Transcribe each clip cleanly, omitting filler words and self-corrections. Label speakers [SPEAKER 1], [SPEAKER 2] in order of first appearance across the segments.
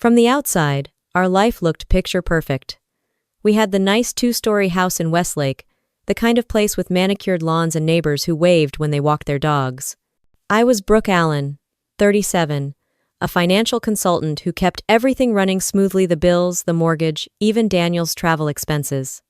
[SPEAKER 1] From the outside, our life looked picture perfect. We had the nice two-story house in Westlake, the kind of place with manicured lawns and neighbors who waved when they walked their dogs. I was Brooke Allen, 37, a financial consultant who kept everything running smoothly: the bills, the mortgage, even Daniel's travel expenses.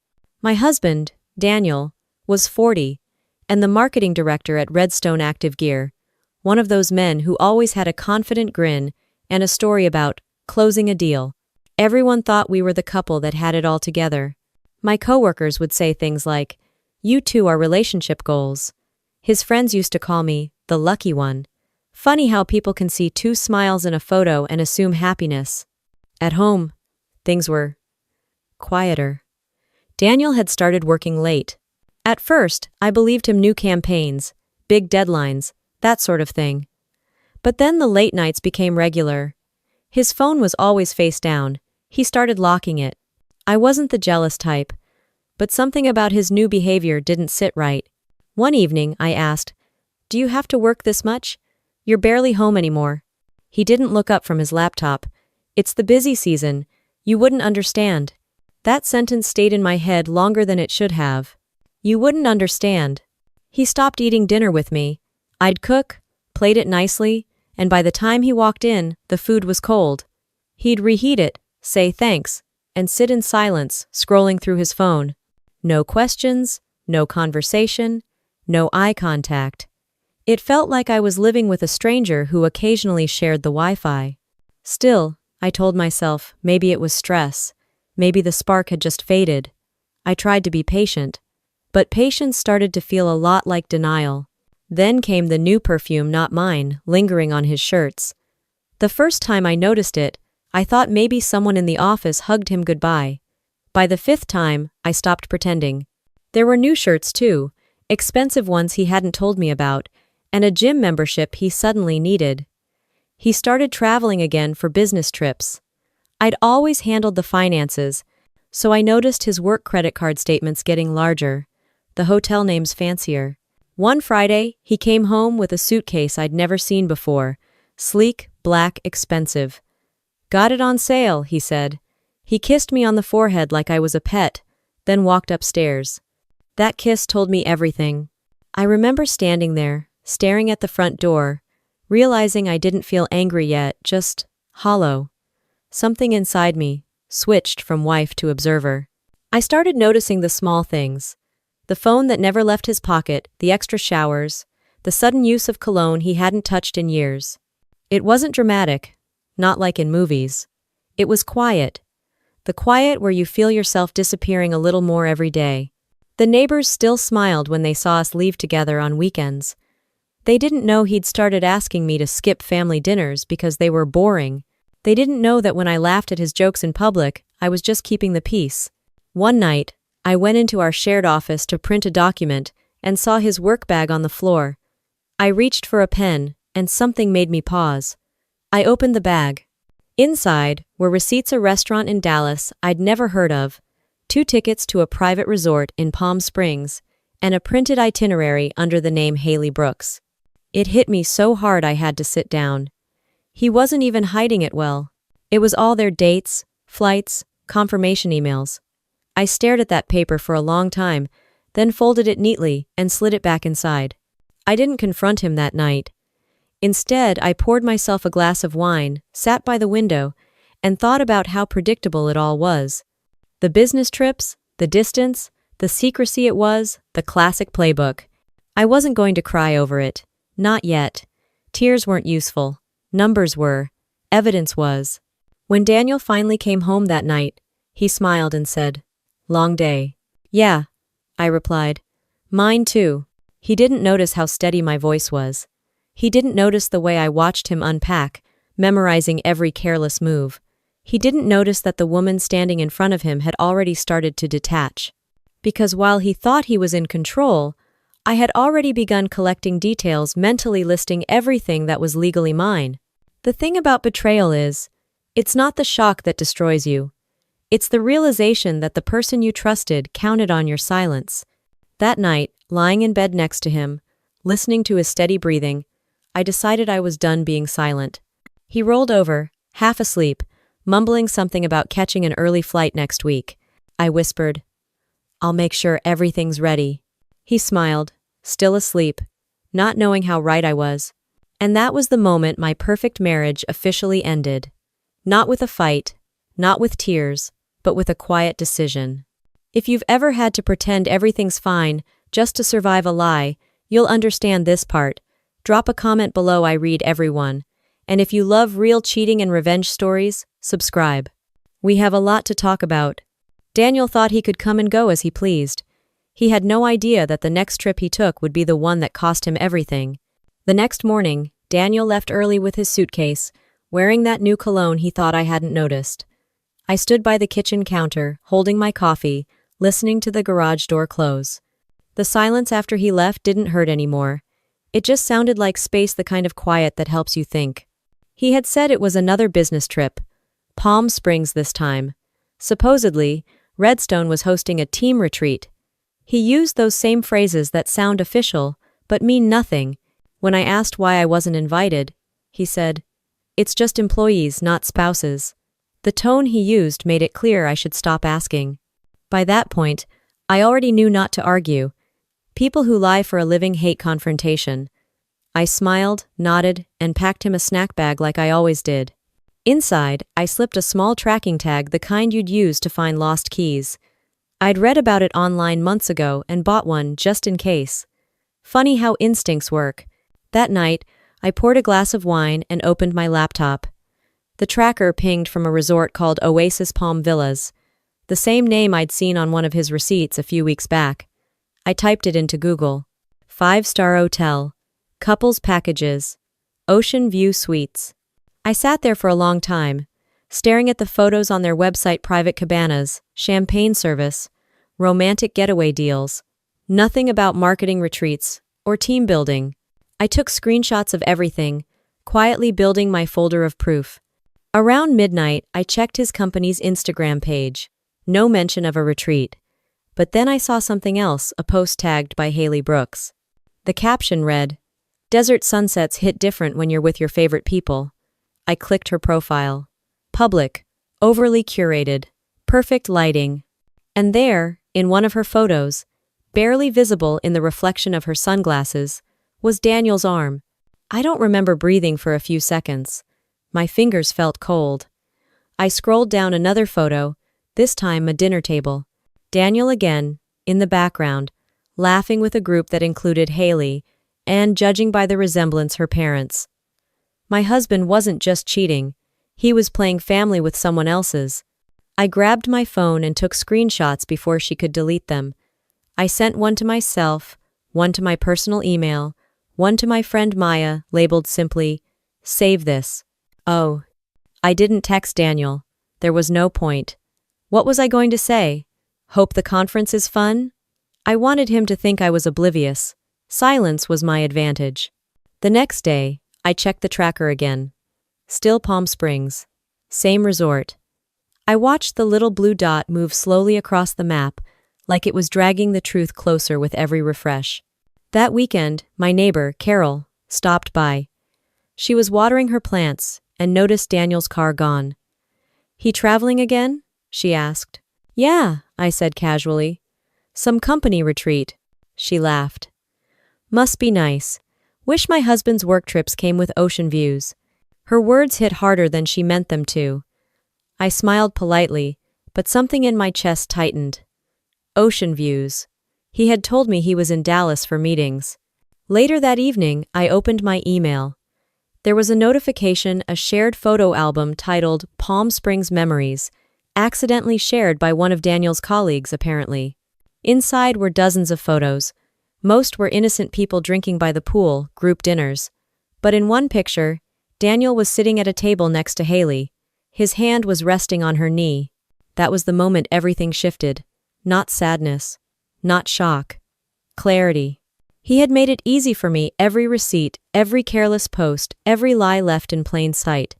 [SPEAKER 1] My husband, Daniel, was 40, and the marketing director at Redstone Active Gear, one of those men who always had a confident grin and a story about closing a deal. Everyone thought we were the couple that had it all together. My coworkers would say things like, "You two are relationship goals." His friends used to call me the lucky one. Funny how people can see two smiles in a photo and assume happiness. At home, things were quieter. Daniel had started working late. At first, I believed him: new campaigns, big deadlines, that sort of thing. But then the late nights became regular. His phone was always face down. He started locking it. I wasn't the jealous type, but something about his new behavior didn't sit right. One evening, I asked, "Do you have to work this much? You're barely home anymore." He didn't look up from his laptop. "It's the busy season. You wouldn't understand." That sentence stayed in my head longer than it should have. You wouldn't understand. He stopped eating dinner with me. I'd cook, plate it nicely, and by the time he walked in, the food was cold. He'd reheat it, say thanks, and sit in silence, scrolling through his phone. No questions, no conversation, no eye contact. It felt like I was living with a stranger who occasionally shared the Wi-Fi. Still, I told myself, maybe it was stress. Maybe the spark had just faded. I tried to be patient. But patience started to feel a lot like denial. Then came the new perfume, not mine, lingering on his shirts. The first time I noticed it, I thought maybe someone in the office hugged him goodbye. By the fifth time, I stopped pretending. There were new shirts too, expensive ones he hadn't told me about, and a gym membership he suddenly needed. He started traveling again for business trips. I'd always handled the finances, so I noticed his work credit card statements getting larger, the hotel names fancier. One Friday, he came home with a suitcase I'd never seen before, sleek, black, expensive. "Got it on sale," he said. He kissed me on the forehead like I was a pet, then walked upstairs. That kiss told me everything. I remember standing there, staring at the front door, realizing I didn't feel angry yet, just hollow. Something inside me switched from wife to observer. I started noticing the small things. The phone that never left his pocket, the extra showers, the sudden use of cologne he hadn't touched in years. It wasn't dramatic, not like in movies. It was quiet. The quiet where you feel yourself disappearing a little more every day. The neighbors still smiled when they saw us leave together on weekends. They didn't know he'd started asking me to skip family dinners because they were boring. They didn't know that when I laughed at his jokes in public, I was just keeping the peace. One night, I went into our shared office to print a document and saw his work bag on the floor. I reached for a pen, and something made me pause. I opened the bag. Inside were receipts: a restaurant in Dallas I'd never heard of, 2 tickets to a private resort in Palm Springs, and a printed itinerary under the name Haley Brooks. It hit me so hard I had to sit down. He wasn't even hiding it well. It was all their dates, flights, confirmation emails. I stared at that paper for a long time, then folded it neatly and slid it back inside. I didn't confront him that night. Instead, I poured myself a glass of wine, sat by the window, and thought about how predictable it all was. The business trips, the distance, the secrecy it was, the classic playbook. I wasn't going to cry over it. Not yet. Tears weren't useful. Numbers were. Evidence was. When Daniel finally came home that night, he smiled and said, "Long day." "Yeah," I replied. "Mine too." He didn't notice how steady my voice was. He didn't notice the way I watched him unpack, memorizing every careless move. He didn't notice that the woman standing in front of him had already started to detach. Because while he thought he was in control, I had already begun collecting details, mentally listing everything that was legally mine. The thing about betrayal is, it's not the shock that destroys you. It's the realization that the person you trusted counted on your silence. That night, lying in bed next to him, listening to his steady breathing, I decided I was done being silent. He rolled over, half asleep, mumbling something about catching an early flight next week. I whispered, "I'll make sure everything's ready." He smiled, still asleep, not knowing how right I was. And that was the moment my perfect marriage officially ended. Not with a fight, not with tears, but with a quiet decision. If you've ever had to pretend everything's fine just to survive a lie, you'll understand this part. Drop a comment below, I read every one. And if you love real cheating and revenge stories, subscribe. We have a lot to talk about. Daniel thought he could come and go as he pleased. He had no idea that the next trip he took would be the one that cost him everything. The next morning, Daniel left early with his suitcase, wearing that new cologne he thought I hadn't noticed. I stood by the kitchen counter, holding my coffee, listening to the garage door close. The silence after he left didn't hurt anymore. It just sounded like space, the kind of quiet that helps you think. He had said it was another business trip. Palm Springs this time. Supposedly, Redstone was hosting a team retreat. He used those same phrases that sound official, but mean nothing. When I asked why I wasn't invited, he said, "It's just employees, not spouses." The tone he used made it clear I should stop asking. By that point, I already knew not to argue. People who lie for a living hate confrontation. I smiled, nodded, and packed him a snack bag like I always did. Inside, I slipped a small tracking tag, the kind you'd use to find lost keys. I'd read about it online months ago and bought one just in case. Funny how instincts work. That night, I poured a glass of wine and opened my laptop. The tracker pinged from a resort called Oasis Palm Villas, the same name I'd seen on one of his receipts a few weeks back. I typed it into Google. 5-star hotel, couples packages, ocean view suites. I sat there for a long time, staring at the photos on their website, private cabanas, champagne service, romantic getaway deals. Nothing about marketing retreats or team building. I took screenshots of everything, quietly building my folder of proof. Around midnight, I checked his company's Instagram page. No mention of a retreat. But then I saw something else, a post tagged by Haley Brooks. The caption read, "Desert sunsets hit different when you're with your favorite people." I clicked her profile. Public, overly curated, perfect lighting. And there, in one of her photos, barely visible in the reflection of her sunglasses, was Daniel's arm. I don't remember breathing for a few seconds. My fingers felt cold. I scrolled down another photo, this time a dinner table. Daniel again, in the background, laughing with a group that included Haley, and, judging by the resemblance, her parents. My husband wasn't just cheating, he was playing family with someone else's. I grabbed my phone and took screenshots before she could delete them. I sent one to myself, one to my personal email, one to my friend Maya, labeled simply, "Save this." Oh, I didn't text Daniel. There was no point. What was I going to say? Hope the conference is fun? I wanted him to think I was oblivious. Silence was my advantage. The next day, I checked the tracker again. Still Palm Springs. Same resort. I watched the little blue dot move slowly across the map, like it was dragging the truth closer with every refresh. That weekend, my neighbor, Carol, stopped by. She was watering her plants and noticed Daniel's car gone. "He traveling again?" she asked. "Yeah," I said casually. "Some company retreat." She laughed. "Must be nice. Wish my husband's work trips came with ocean views." Her words hit harder than she meant them to. I smiled politely, but something in my chest tightened. Ocean views. He had told me he was in Dallas for meetings. Later that evening, I opened my email. There was a notification, a shared photo album titled Palm Springs Memories, accidentally shared by one of Daniel's colleagues, apparently. Inside were dozens of photos. Most were innocent people drinking by the pool, group dinners. But in one picture, Daniel was sitting at a table next to Haley. His hand was resting on her knee. That was the moment everything shifted. Not sadness. Not shock. Clarity. He had made it easy for me, every receipt, every careless post, every lie left in plain sight.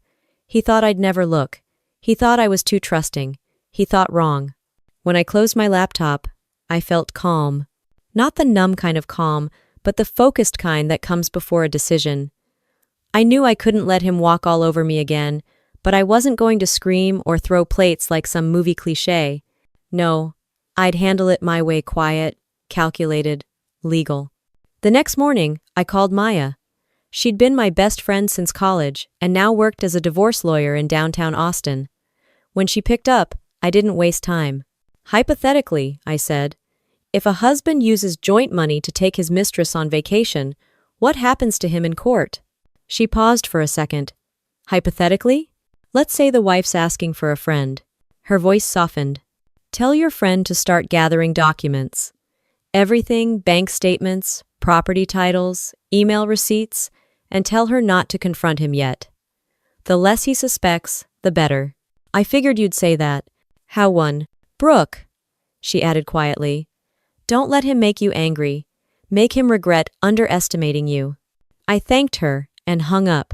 [SPEAKER 1] He thought I'd never look. He thought I was too trusting. He thought wrong. When I closed my laptop, I felt calm. Not the numb kind of calm, but the focused kind that comes before a decision. I knew I couldn't let him walk all over me again, But I wasn't going to scream or throw plates like some movie cliché. No, I'd handle it my way, quiet, calculated, legal. The next morning, I called Maya. She'd been my best friend since college and now worked as a divorce lawyer in downtown Austin. When she picked up, I didn't waste time. Hypothetically, I said, if a husband uses joint money to take his mistress on vacation, what happens to him in court? She paused for a second. Hypothetically? Let's say the wife's asking for a friend. Her voice softened. Tell your friend to start gathering documents. Everything, bank statements, property titles, email receipts, and tell her not to confront him yet. The less he suspects, the better. I figured you'd say that. How one? Brooke, she added quietly. Don't let him make you angry. Make him regret underestimating you. I thanked her and hung up.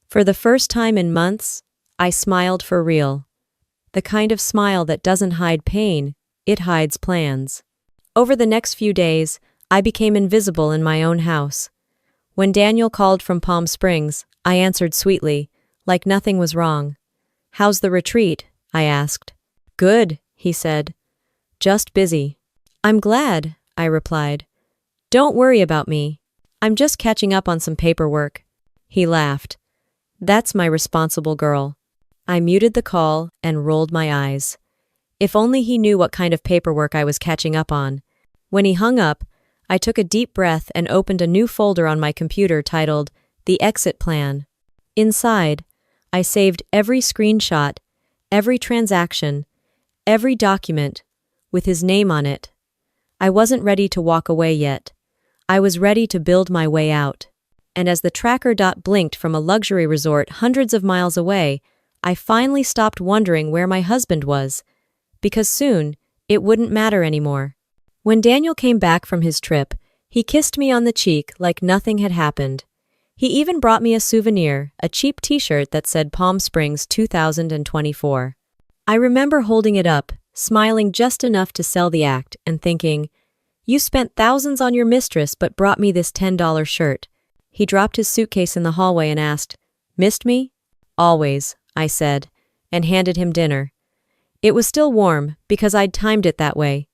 [SPEAKER 1] For the first time in months, I smiled for real. The kind of smile that doesn't hide pain, it hides plans. Over the next few days, I became invisible in my own house. When Daniel called from Palm Springs, I answered sweetly, like nothing was wrong. How's the retreat? I asked. Good, he said. Just busy. I'm glad, I replied. Don't worry about me. I'm just catching up on some paperwork. He laughed. That's my responsible girl. I muted the call and rolled my eyes. If only he knew what kind of paperwork I was catching up on. When he hung up, I took a deep breath and opened a new folder on my computer titled The Exit Plan. Inside, I saved every screenshot, every transaction, every document, with his name on it. I wasn't ready to walk away yet. I was ready to build my way out. And as the tracker dot blinked from a luxury resort hundreds of miles away, I finally stopped wondering where my husband was, because soon it wouldn't matter anymore. When Daniel came back from his trip, he kissed me on the cheek like nothing had happened. He even brought me a souvenir, a cheap t-shirt that said Palm Springs 2024. I remember holding it up, smiling just enough to sell the act, and thinking, you spent thousands on your mistress but brought me this $10 shirt. He dropped his suitcase in the hallway and asked, Missed me? Always, I said, and handed him dinner. It was still warm, because I'd timed it that way.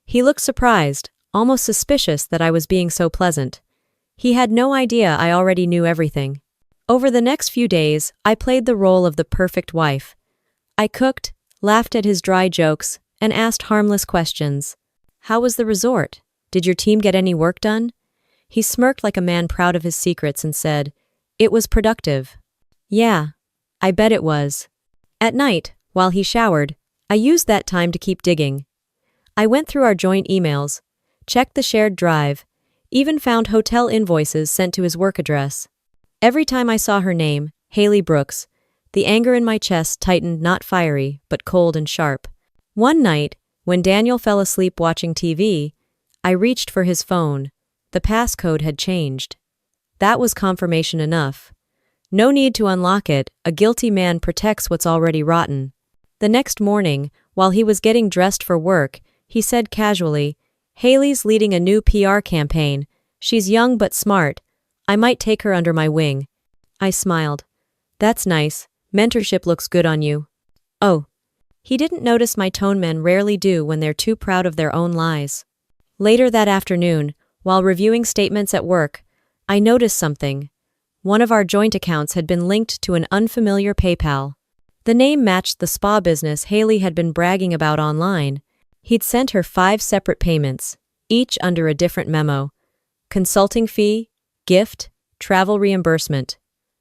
[SPEAKER 1] He looked surprised, almost suspicious that I was being so pleasant. He had no idea I already knew everything. Over the next few days, I played the role of the perfect wife. I cooked, laughed at his dry jokes, and asked harmless questions. How was the resort? Did your team get any work done? He smirked like a man proud of his secrets and said, It was productive. Yeah, I bet it was. At night, while he showered, I used that time to keep digging. I went through our joint emails, checked the shared drive, even found hotel invoices sent to his work address. Every time I saw her name, Haley Brooks, the anger in my chest tightened, not fiery, but cold and sharp. One night, when Daniel fell asleep watching TV, I reached for his phone. The passcode had changed. That was confirmation enough. No need to unlock it, a guilty man protects what's already rotten. The next morning, while he was getting dressed for work, he said casually, Haley's leading a new PR campaign. She's young but smart. I might take her under my wing. I smiled. That's nice. Mentorship looks good on you. Oh. He didn't notice my tone. Men rarely do when they're too proud of their own lies. Later that afternoon, while reviewing statements at work, I noticed something. One of our joint accounts had been linked to an unfamiliar PayPal. The name matched the spa business Haley had been bragging about online. He'd sent her 5 separate payments, each under a different memo. Consulting fee, gift, travel reimbursement,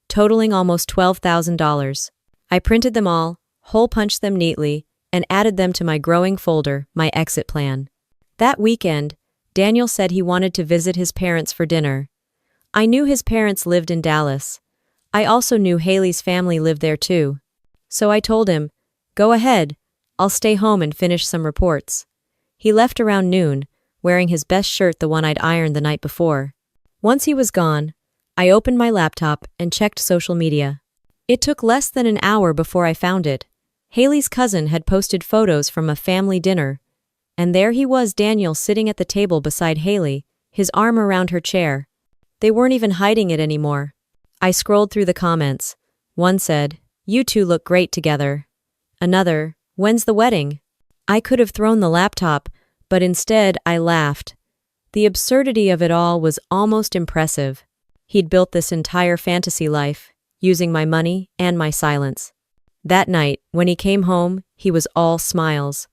[SPEAKER 1] totaling almost $12,000. I printed them all, hole-punched them neatly, and added them to my growing folder, my exit plan. That weekend, Daniel said he wanted to visit his parents for dinner. I knew his parents lived in Dallas. I also knew Haley's family lived there too. So I told him, Go ahead, I'll stay home and finish some reports. He left around noon, wearing his best shirt, the one I'd ironed the night before. Once he was gone, I opened my laptop and checked social media. It took less than an hour before I found it. Haley's cousin had posted photos from a family dinner, and there he was, Daniel, sitting at the table beside Haley, his arm around her chair. They weren't even hiding it anymore. I scrolled through the comments. One said, You two look great together. Another, when's the wedding? I could have thrown the laptop, but instead I laughed. The absurdity of it all was almost impressive. He'd built this entire fantasy life, using my money and my silence. That night, when he came home, he was all smiles.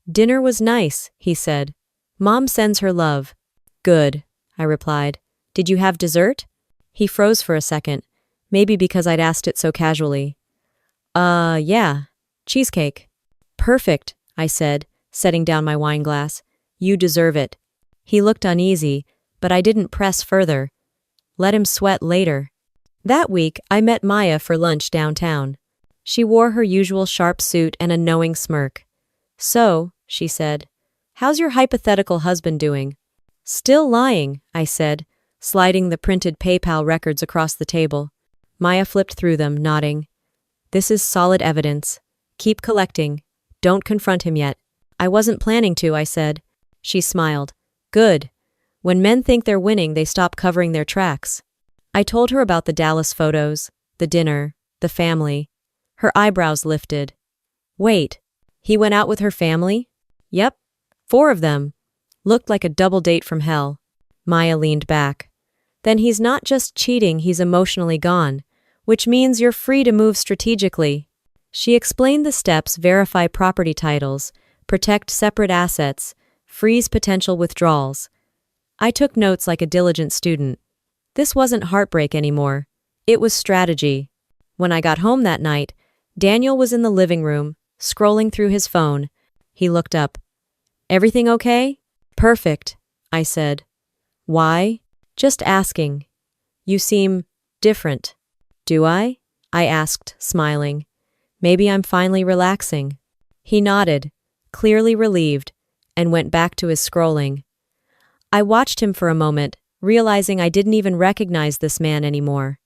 [SPEAKER 1] Dinner was nice, he said. Mom sends her love. Good, I replied. Did you have dessert? He froze for a second, maybe because I'd asked it so casually. Yeah, cheesecake. Perfect, I said, setting down my wine glass. You deserve it. He looked uneasy, but I didn't press further. Let him sweat later. That week, I met Maya for lunch downtown. She wore her usual sharp suit and a knowing smirk. So, she said, how's your hypothetical husband doing? Still lying, I said, sliding the printed PayPal records across the table. Maya flipped through them, nodding. This is solid evidence. Keep collecting. Don't confront him yet. I wasn't planning to, I said. She smiled. Good. When men think they're winning, they stop covering their tracks. I told her about the Dallas photos, the dinner, the family. Her eyebrows lifted. Wait, he went out with her family? Yep, 4 of them. Looked like a double date from hell. Maya leaned back. Then he's not just cheating, he's emotionally gone, which means you're free to move strategically. She explained the steps: verify property titles, protect separate assets, freeze potential withdrawals. I took notes like a diligent student. This wasn't heartbreak anymore. It was strategy. When I got home that night, Daniel was in the living room, scrolling through his phone. He looked up. Everything okay? Perfect, I said. Why? Just asking. You seem different. Do I? I asked, smiling. Maybe I'm finally relaxing. He nodded, clearly relieved, and went back to his scrolling. I watched him for a moment, realizing I didn't even recognize this man anymore.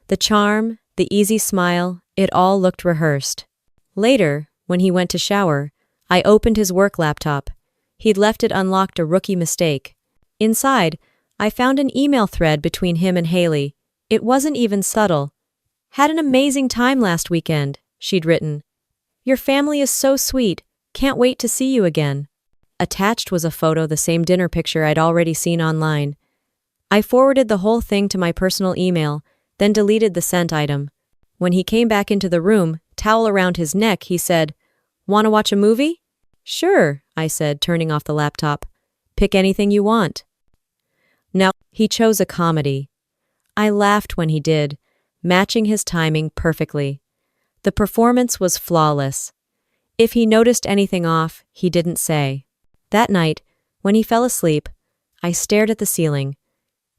[SPEAKER 1] The charm, the easy smile, it all looked rehearsed. Later, when he went to shower, I opened his work laptop. He'd left it unlocked, a rookie mistake. Inside, I found an email thread between him and Haley. It wasn't even subtle. Had an amazing time last weekend, she'd written. Your family is so sweet. Can't wait to see you again. Attached was a photo, the same dinner picture I'd already seen online. I forwarded the whole thing to my personal email, then deleted the sent item. When he came back into the room, towel around his neck, he said, "Want to watch a movie?" "Sure," I said, turning off the laptop. "Pick anything you want." Now, he chose a comedy. I laughed when he did, matching his timing perfectly. The performance was flawless. If he noticed anything off, he didn't say. That night, when he fell asleep, I stared at the ceiling.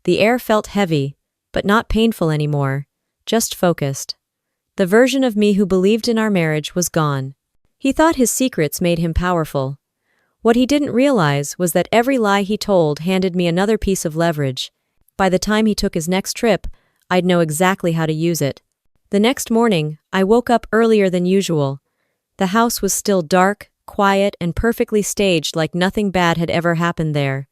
[SPEAKER 1] The air felt heavy, but not painful anymore, just focused. The version of me who believed in our marriage was gone. He thought his secrets made him powerful. What he didn't realize was that every lie he told handed me another piece of leverage. By the time he took his next trip, I'd know exactly how to use it. The next morning, I woke up earlier than usual. The house was still dark, quiet, and perfectly staged, like nothing bad had ever happened there.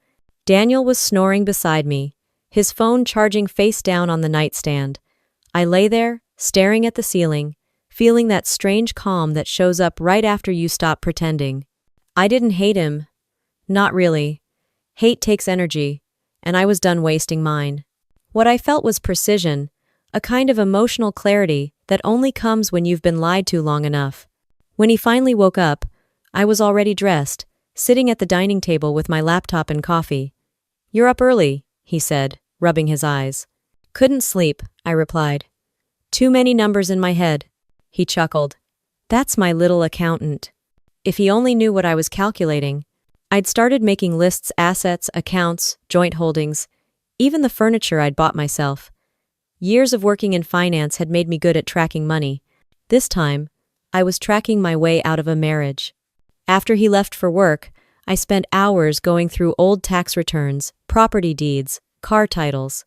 [SPEAKER 1] Daniel was snoring beside me, his phone charging face down on the nightstand. I lay there, staring at the ceiling, feeling that strange calm that shows up right after you stop pretending. I didn't hate him. Not really. Hate takes energy, and I was done wasting mine. What I felt was precision, a kind of emotional clarity that only comes when you've been lied to long enough. When he finally woke up, I was already dressed, sitting at the dining table with my laptop and coffee. "You're up early," he said, rubbing his eyes. "Couldn't sleep," I replied. "Too many numbers in my head." He chuckled. "That's my little accountant." If he only knew what I was calculating. I'd started making lists: assets, accounts, joint holdings, even the furniture I'd bought myself. Years of working in finance had made me good at tracking money. This time, I was tracking my way out of a marriage. After he left for work, I spent hours going through old tax returns, property deeds, car titles.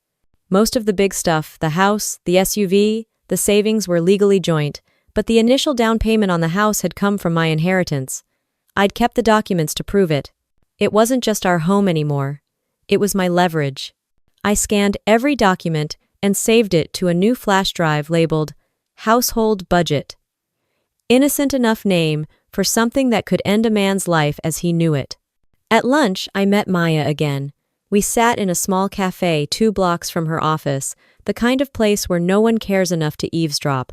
[SPEAKER 1] Most of the big stuff, the house, the SUV, the savings, were legally joint, but the initial down payment on the house had come from my inheritance. I'd kept the documents to prove it. It wasn't just our home anymore. It was my leverage. I scanned every document and saved it to a new flash drive labeled Household budget. Innocent enough name for something that could end a man's life as he knew it. At lunch, I met Maya again. We sat in a small cafe 2 blocks from her office, the kind of place where no one cares enough to eavesdrop.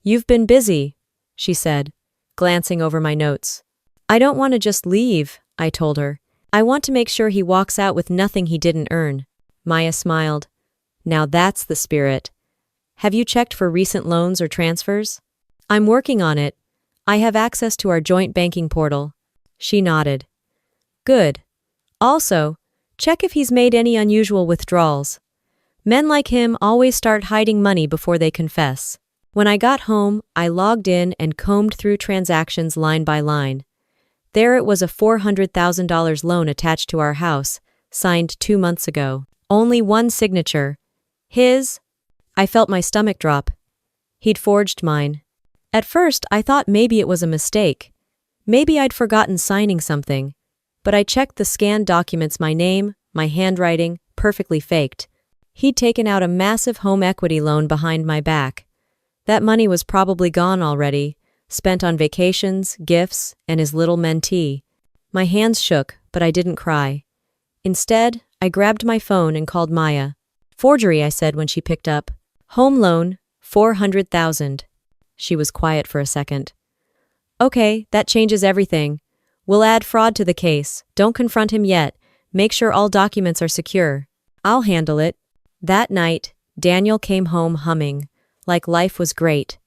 [SPEAKER 1] "You've been busy," she said, glancing over my notes. "I don't want to just leave," I told her. "I want to make sure he walks out with nothing he didn't earn." Maya smiled. "Now that's the spirit. Have you checked for recent loans or transfers?" "I'm working on it. I have access to our joint banking portal." She nodded. "Good. Also, check if he's made any unusual withdrawals. Men like him always start hiding money before they confess." When I got home, I logged in and combed through transactions line by line. There it was, a $400,000 loan attached to our house, signed 2 months ago. Only one signature. His. I felt my stomach drop. He'd forged mine. At first, I thought maybe it was a mistake. Maybe I'd forgotten signing something. But I checked the scanned documents, my name, my handwriting, perfectly faked. He'd taken out a massive home equity loan behind my back. That money was probably gone already, spent on vacations, gifts, and his little mentee. My hands shook, but I didn't cry. Instead, I grabbed my phone and called Maya. "Forgery," I said when she picked up. "Home loan, $400,000. She was quiet for a second. "Okay, that changes everything. We'll add fraud to the case. Don't confront him yet. Make sure all documents are secure." "I'll handle it." That night, Daniel came home humming, like life was great.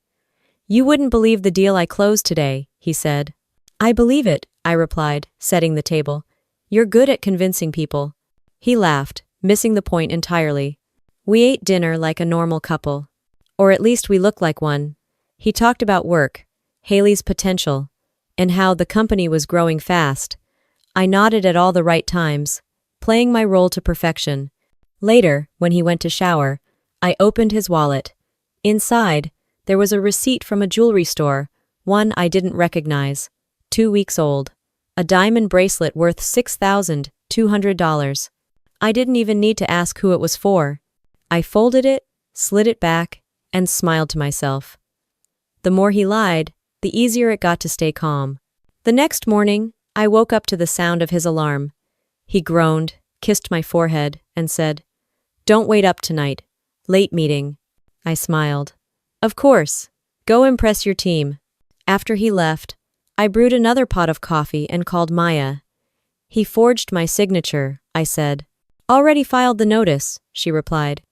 [SPEAKER 1] "You wouldn't believe the deal I closed today," he said. "I believe it," I replied, setting the table. "You're good at convincing people." He laughed, missing the point entirely. We ate dinner like a normal couple. Or at least we looked like one. He talked about work, Haley's potential, and how the company was growing fast. I nodded at all the right times, playing my role to perfection. Later, when he went to shower, I opened his wallet. Inside, there was a receipt from a jewelry store, one I didn't recognize, 2 weeks old. A diamond bracelet worth $6,200. I didn't even need to ask who it was for. I folded it, slid it back, and smiled to myself. The more he lied, the easier it got to stay calm. The next morning, I woke up to the sound of his alarm. He groaned, kissed my forehead, and said, "Don't wait up tonight. Late meeting." I smiled. "Of course. Go impress your team." After he left, I brewed another pot of coffee and called Maya. "He forged my signature," I said. "Already filed the notice," she replied.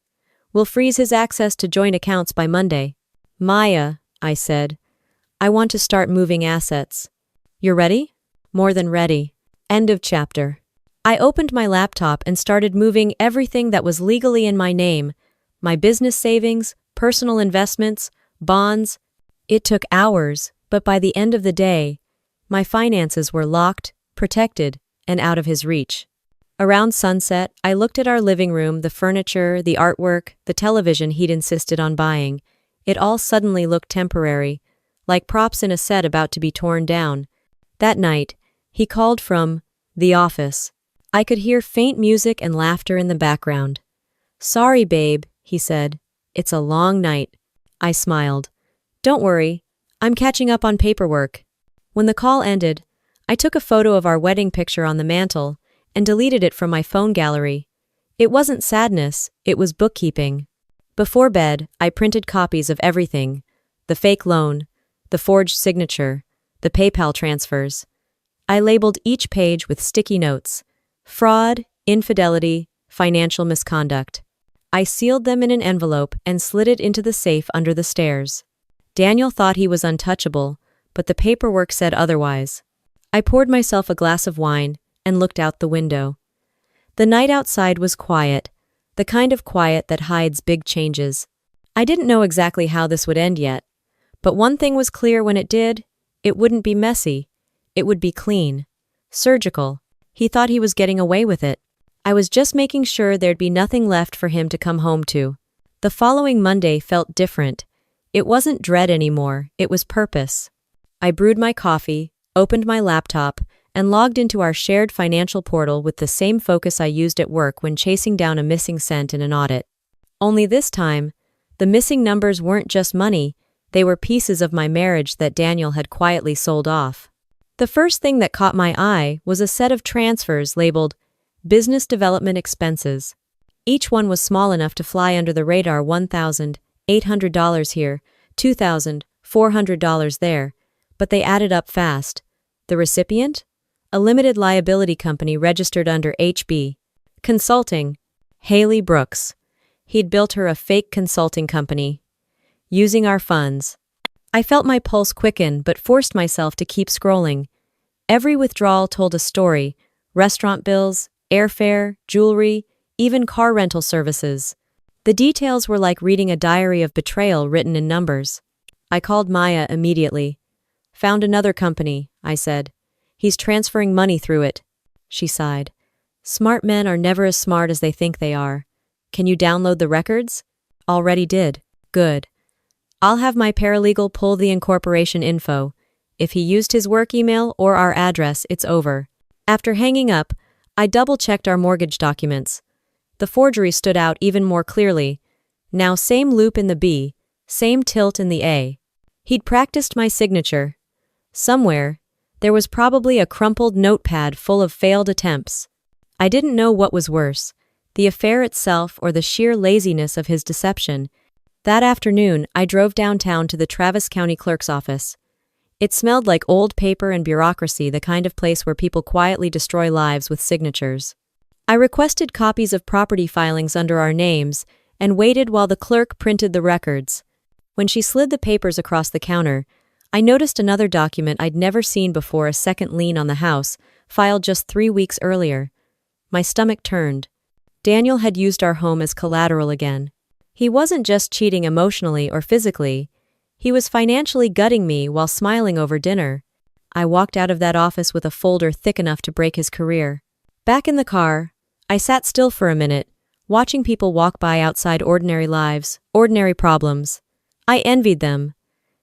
[SPEAKER 1] "We'll freeze his access to joint accounts by Monday." "Maya," I said, "I want to start moving assets." "You're ready?" "More than ready." End of chapter. I opened my laptop and started moving everything that was legally in my name, my business savings, personal investments, bonds. It took hours, but by the end of the day, my finances were locked, protected, and out of his reach. Around sunset, I looked at our living room, the furniture, the artwork, the television he'd insisted on buying. It all suddenly looked temporary, like props in a set about to be torn down. That night, he called from the office. I could hear faint music and laughter in the background. "Sorry, babe," he said. "It's a long night." I smiled. "Don't worry. I'm catching up on paperwork." When the call ended, I took a photo of our wedding picture on the mantel and deleted it from my phone gallery. It wasn't sadness, it was bookkeeping. Before bed, I printed copies of everything: the fake loan, the forged signature, the PayPal transfers. I labeled each page with sticky notes: fraud, infidelity, financial misconduct. I sealed them in an envelope and slid it into the safe under the stairs. Daniel thought he was untouchable, but the paperwork said otherwise. I poured myself a glass of wine and looked out the window. The night outside was quiet, the kind of quiet that hides big changes. I didn't know exactly how this would end yet, but one thing was clear: when it did, it wouldn't be messy. It would be clean. Surgical. He thought he was getting away with it. I was just making sure there'd be nothing left for him to come home to. The following Monday felt different. It wasn't dread anymore, it was purpose. I brewed my coffee, opened my laptop, and logged into our shared financial portal with the same focus I used at work when chasing down a missing cent in an audit. Only this time, the missing numbers weren't just money, They were pieces of my marriage that Daniel had quietly sold off. The first thing that caught my eye was a set of transfers labeled Business Development Expenses. Each one was small enough to fly under the radar. $1,800 here, $2,400 there, but they added up fast. The recipient? A limited liability company registered under HB Consulting. Haley Brooks. He'd built her a fake consulting company, using our funds. I felt my pulse quicken but forced myself to keep scrolling. Every withdrawal told a story: restaurant bills, airfare, jewelry, even car rental services. The details were like reading a diary of betrayal written in numbers. I called Maya immediately. "Found another company," I said. "He's transferring money through it." She sighed. "Smart men are never as smart as they think they are. Can you download the records?" "Already did." "Good. I'll have my paralegal pull the incorporation info. If he used his work email or our address, it's over." After hanging up, I double-checked our mortgage documents. The forgery stood out even more clearly. Now same loop in the B, same tilt in the A. He'd practiced my signature. Somewhere, there was probably a crumpled notepad full of failed attempts. I didn't know what was worse, the affair itself or the sheer laziness of his deception. That afternoon, I drove downtown to the Travis County Clerk's office. It smelled like old paper and bureaucracy, the kind of place where people quietly destroy lives with signatures. I requested copies of property filings under our names and waited while the clerk printed the records. When she slid the papers across the counter, I noticed another document I'd never seen before: a second lien on the house, filed just 3 weeks earlier. My stomach turned. Daniel had used our home as collateral again. He wasn't just cheating emotionally or physically. He was financially gutting me while smiling over dinner. I walked out of that office with a folder thick enough to break his career. Back in the car, I sat still for a minute, watching people walk by outside ordinary lives, ordinary problems. I envied them.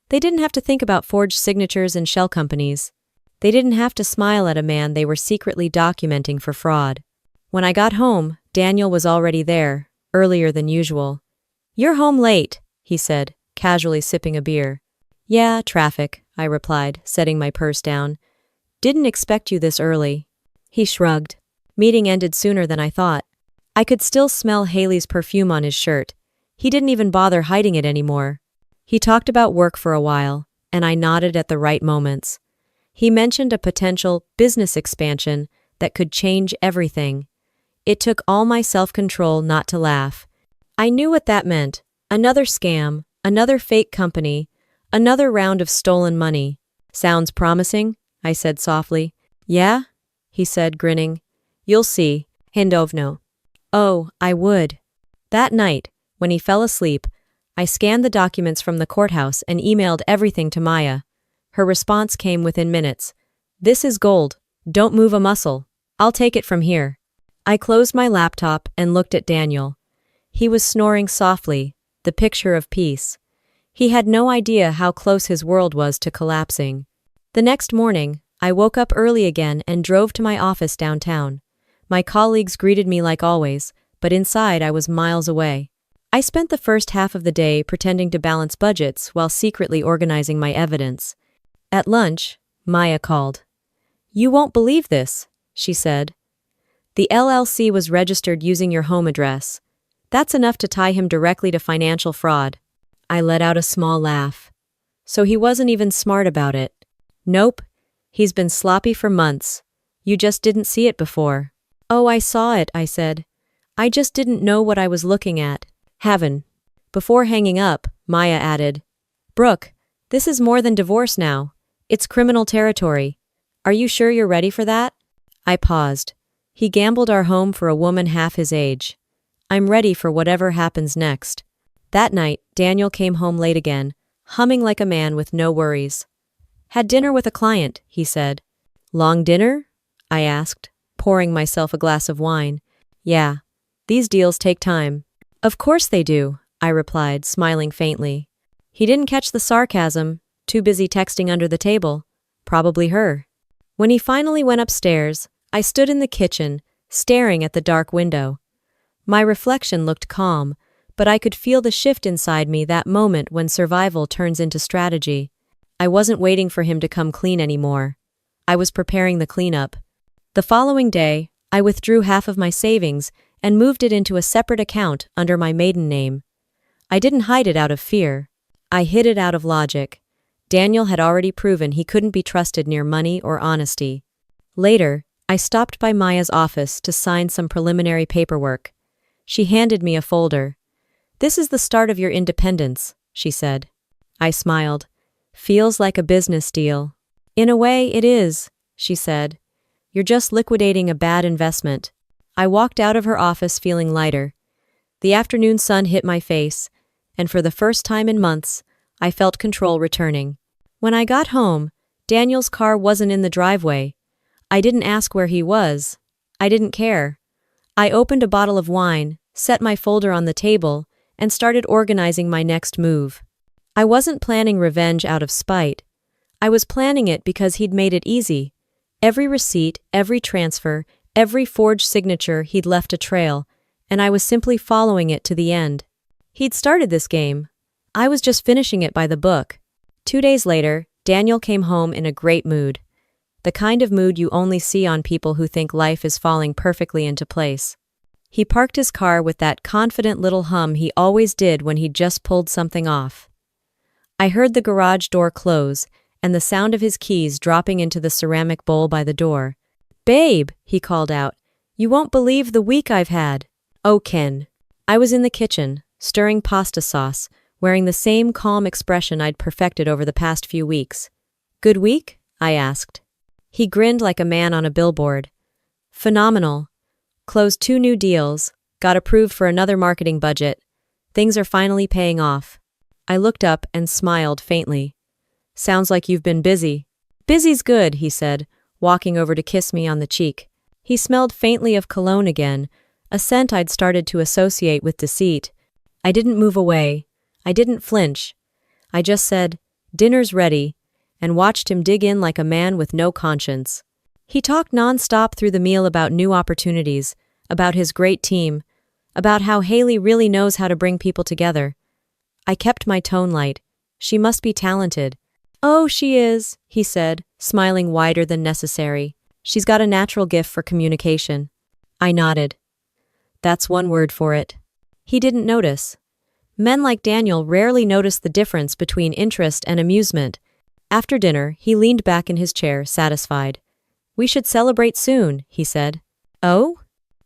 [SPEAKER 1] They didn't have to think about forged signatures and shell companies. They didn't have to smile at a man they were secretly documenting for fraud. When I got home, Daniel was already there, earlier than usual. "You're home late," he said, casually sipping a beer. "Yeah, traffic," I replied, setting my purse down. "Didn't expect you this early." He shrugged. Meeting ended sooner than I thought. I could still smell Haley's perfume on his shirt. He didn't even bother hiding it anymore. He talked about work for a while, and I nodded at the right moments. He mentioned a potential business expansion that could change everything. It took all my self-control not to laugh. I knew what that meant. Another scam, another fake company, another round of stolen money. "Sounds promising," I said softly. "Yeah?" he said, grinning. "You'll see. Hindovno." Oh, I would. That night, when he fell asleep, I scanned the documents from the courthouse and emailed everything to Maya. Her response came within minutes. "This is gold. Don't move a muscle. I'll take it from here." I closed my laptop and looked at Daniel. He was snoring softly, the picture of peace. He had no idea how close his world was to collapsing. The next morning, I woke up early again and drove to my office downtown. My colleagues greeted me like always, but inside I was miles away. I spent the first half of the day pretending to balance budgets while secretly organizing my evidence. At lunch, Maya called. "You won't believe this," she said. "The LLC was registered using your home address. That's enough to tie him directly to financial fraud." I let out a small laugh. "So he wasn't even smart about it?" "Nope. He's been sloppy for months. You just didn't see it before." "Oh, I saw it," I said. "I just didn't know what I was looking at." "Haven't." Before hanging up, Maya added, "Brooke, this is more than divorce now. It's criminal territory. Are you sure you're ready for that?" I paused. He gambled our home for a woman half his age. I'm ready for whatever happens next. That night, Daniel came home late again, humming like a man with no worries. "Had dinner with a client," he said. "Long dinner?" I asked, pouring myself a glass of wine. "Yeah. These deals take time." "Of course they do," I replied, smiling faintly. He didn't catch the sarcasm, too busy texting under the table. Probably her. When he finally went upstairs, I stood in the kitchen, staring at the dark window. My reflection looked calm, but I could feel the shift inside me that moment when survival turns into strategy. I wasn't waiting for him to come clean anymore. I was preparing the cleanup. The following day, I withdrew half of my savings and moved it into a separate account under my maiden name. I didn't hide it out of fear. I hid it out of logic. Daniel had already proven he couldn't be trusted near money or honesty. Later, I stopped by Maya's office to sign some preliminary paperwork. She handed me a folder. "This is the start of your independence," she said. I smiled. "Feels like a business deal." "In a way, it is," she said. "You're just liquidating a bad investment." I walked out of her office feeling lighter. The afternoon sun hit my face, and for the first time in months, I felt control returning. When I got home, Daniel's car wasn't in the driveway. I didn't ask where he was. I didn't care. I opened a bottle of wine, set my folder on the table, and started organizing my next move. I wasn't planning revenge out of spite. I was planning it because he'd made it easy. Every receipt, every transfer, every forged signature, he'd left a trail, and I was simply following it to the end. He'd started this game. I was just finishing it by the book. 2 days later, Daniel came home in a great mood. The kind of mood you only see on people who think life is falling perfectly into place. He parked his car with that confident little hum he always did when he'd just pulled something off. I heard the garage door close and the sound of his keys dropping into the ceramic bowl by the door. "Babe," he called out, "you won't believe the week I've had." "Oh, Ken." I was in the kitchen, stirring pasta sauce, wearing the same calm expression I'd perfected over the past few weeks. "Good week?" I asked. He grinned like a man on a billboard. "Phenomenal. Closed 2 new deals, got approved for another marketing budget. Things are finally paying off." I looked up and smiled faintly. "Sounds like you've been busy." "Busy's good," he said, walking over to kiss me on the cheek. He smelled faintly of cologne again, a scent I'd started to associate with deceit. I didn't move away. I didn't flinch. I just said, "Dinner's ready," and watched him dig in like a man with no conscience. He talked non-stop through the meal about new opportunities, about his great team, about how Haley really knows how to bring people together. I kept my tone light. She must be talented. "Oh, she is," he said, smiling wider than necessary. "She's got a natural gift for communication." I nodded. "That's one word for it." He didn't notice. Men like Daniel rarely notice the difference between interest and amusement. After dinner, he leaned back in his chair, satisfied. "We should celebrate soon," he said. "Oh?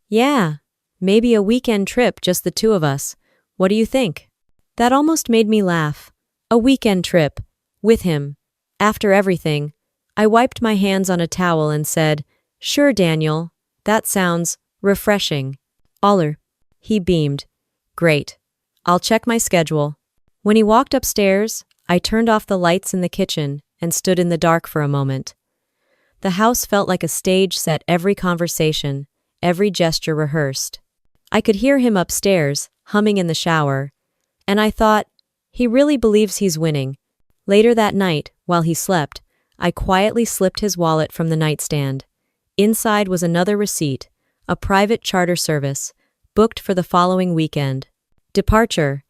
[SPEAKER 1] Yeah. Maybe a weekend trip, just the 2 of us. What do you think?" That almost made me laugh. A weekend trip. With him. After everything. I wiped my hands on a towel and said, "Sure, Daniel. That sounds refreshing." "Aller." He beamed. "Great. I'll check my schedule." When he walked upstairs, I turned off the lights in the kitchen and stood in the dark for a moment. The house felt like a stage set, every conversation, every gesture rehearsed. I could hear him upstairs, humming in the shower, and I thought, he really believes he's winning. Later that night, while he slept, I quietly slipped his wallet from the nightstand. Inside was another receipt, a private charter service, booked for the following weekend. Departure: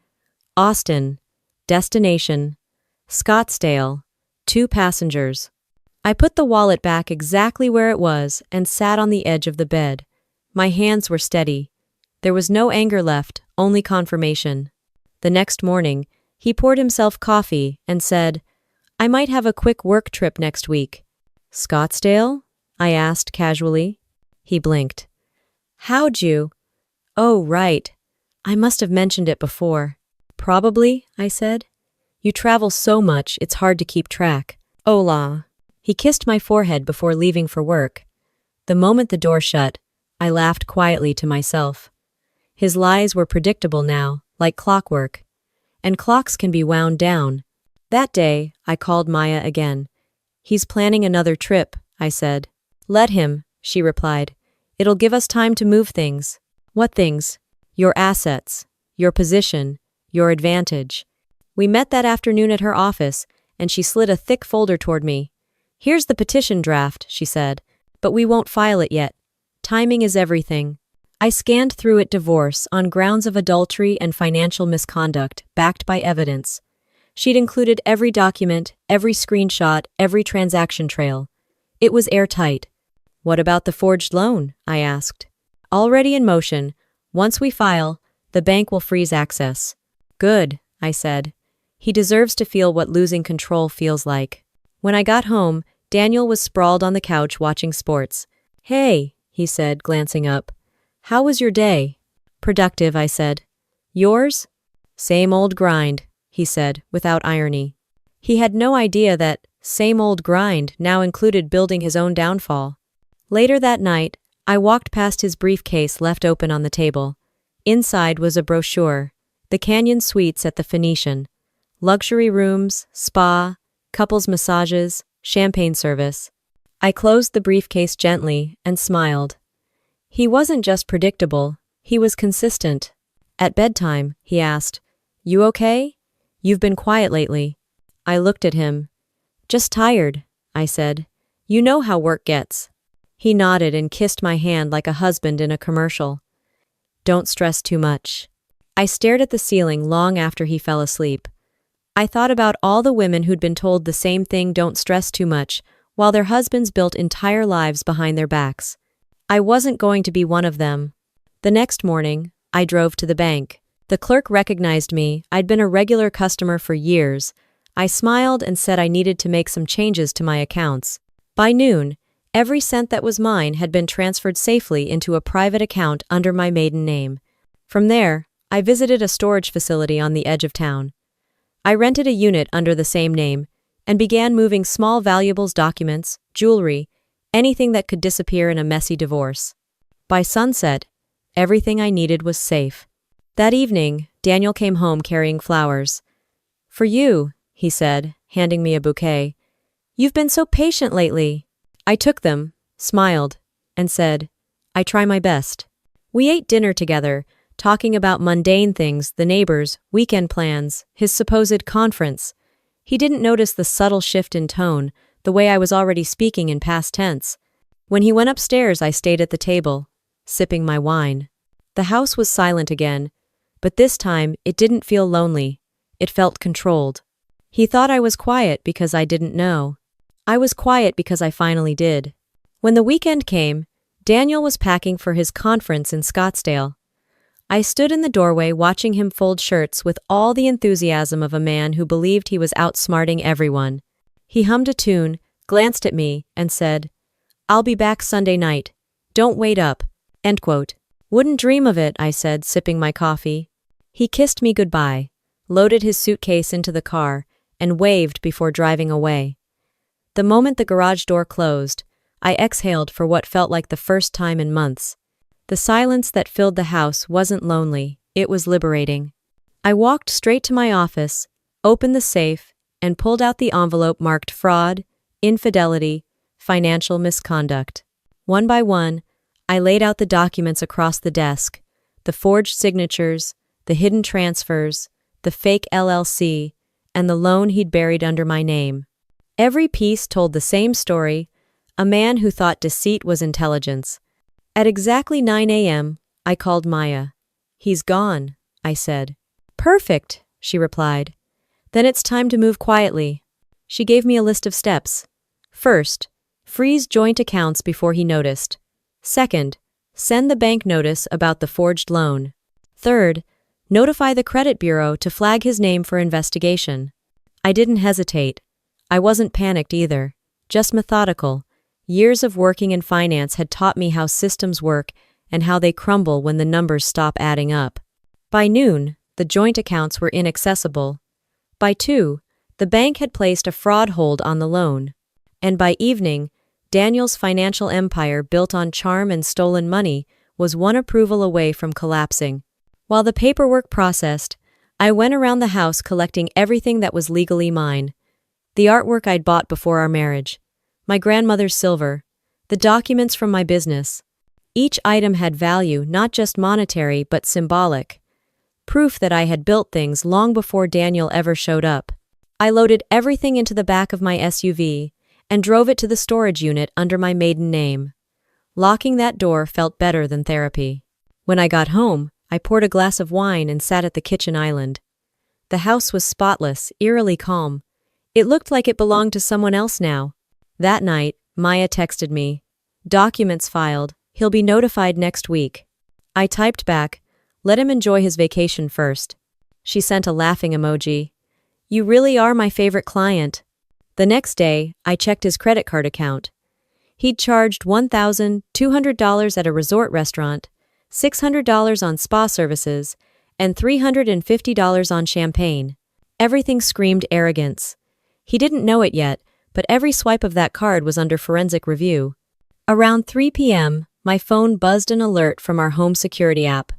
[SPEAKER 1] Austin. Destination: Scottsdale. 2 passengers. I put the wallet back exactly where it was and sat on the edge of the bed. My hands were steady. There was no anger left, only confirmation. The next morning, he poured himself coffee and said, "I might have a quick work trip next week." "Scottsdale?" I asked casually. He blinked. "How'd you?" "Oh, right. I must have mentioned it before." "Probably," I said. "You travel so much, it's hard to keep track." "Hola." He kissed my forehead before leaving for work. The moment the door shut, I laughed quietly to myself. His lies were predictable now, like clockwork. And clocks can be wound down. That day, I called Maya again. "He's planning another trip," I said. "Let him," she replied. "It'll give us time to move things." "What things?" "Your assets, your position, your advantage." We met that afternoon at her office, and she slid a thick folder toward me. "Here's the petition draft," she said, "but we won't file it yet. Timing is everything." I scanned through it. Divorce on grounds of adultery and financial misconduct, backed by evidence. She'd included every document, every screenshot, every transaction trail. It was airtight. What about the forged loan? I asked. Already in motion. Once we file, the bank will freeze access. Good, I said. He deserves to feel what losing control feels like. When I got home, Daniel was sprawled on the couch watching sports. Hey, he said, glancing up. How was your day? Productive, I said. Yours? Same old grind, he said, without irony. He had no idea that same old grind now included building his own downfall. Later that night, I walked past his briefcase left open on the table. Inside was a brochure, the Canyon Suites at the Phoenician. Luxury rooms, spa, couples massages, champagne service. I closed the briefcase gently and smiled. He wasn't just predictable, he was consistent. At bedtime, he asked, "You okay? You've been quiet lately." I looked at him. "Just tired," I said. "You know how work gets." He nodded and kissed my hand like a husband in a commercial. "Don't stress too much." I stared at the ceiling long after he fell asleep. I thought about all the women who'd been told the same thing, don't stress too much, while their husbands built entire lives behind their backs. I wasn't going to be one of them. The next morning, I drove to the bank. The clerk recognized me. I'd been a regular customer for years. I smiled and said I needed to make some changes to my accounts. By noon, every cent that was mine had been transferred safely into a private account under my maiden name. From there, I visited a storage facility on the edge of town. I rented a unit under the same name and began moving small valuables, documents, jewelry, anything that could disappear in a messy divorce. By sunset, everything I needed was safe. That evening, Daniel came home carrying flowers. "For you," he said, handing me a bouquet. "You've been so patient lately." I took them, smiled, and said, "I try my best." We ate dinner together, talking about mundane things, the neighbors, weekend plans, his supposed conference. He didn't notice the subtle shift in tone, the way I was already speaking in past tense. When he went upstairs, I stayed at the table, sipping my wine. The house was silent again, but this time it didn't feel lonely. It felt controlled. He thought I was quiet because I didn't know. I was quiet because I finally did. When the weekend came, Daniel was packing for his conference in Scottsdale. I stood in the doorway watching him fold shirts with all the enthusiasm of a man who believed he was outsmarting everyone. He hummed a tune, glanced at me, and said, "I'll be back Sunday night. Don't wait up." End quote. "Wouldn't dream of it," I said, sipping my coffee. He kissed me goodbye, loaded his suitcase into the car, and waved before driving away. The moment the garage door closed, I exhaled for what felt like the first time in months. The silence that filled the house wasn't lonely, it was liberating. I walked straight to my office, opened the safe, and pulled out the envelope marked fraud, infidelity, financial misconduct. One by one, I laid out the documents across the desk, the forged signatures, the hidden transfers, the fake LLC, and the loan he'd buried under my name. Every piece told the same story, a man who thought deceit was intelligence. At exactly 9 a.m., I called Maya. "He's gone," I said. "Perfect," she replied. "Then it's time to move quietly." She gave me a list of steps. First, freeze joint accounts before he noticed. Second, send the bank notice about the forged loan. Third, notify the credit bureau to flag his name for investigation. I didn't hesitate. I wasn't panicked either, just methodical. Years of working in finance had taught me how systems work and how they crumble when the numbers stop adding up. By noon, the joint accounts were inaccessible. By 2, the bank had placed a fraud hold on the loan. And by evening, Daniel's financial empire built on charm and stolen money was one approval away from collapsing. While the paperwork processed, I went around the house collecting everything that was legally mine. The artwork I'd bought before our marriage, my grandmother's silver, the documents from my business. Each item had value, not just monetary, but symbolic. Proof that I had built things long before Daniel ever showed up. I loaded everything into the back of my SUV and drove it to the storage unit under my maiden name. Locking that door felt better than therapy. When I got home, I poured a glass of wine and sat at the kitchen island. The house was spotless, eerily calm. It looked like it belonged to someone else now. That night, Maya texted me. "Documents filed. He'll be notified next week." I typed back, "Let him enjoy his vacation first." She sent a laughing emoji. "You really are my favorite client." The next day, I checked his credit card account. He'd charged $1,200 at a resort restaurant, $600 on spa services, and $350 on champagne. Everything screamed arrogance. He didn't know it yet, but every swipe of that card was under forensic review. Around 3 p.m., my phone buzzed an alert from our home security app.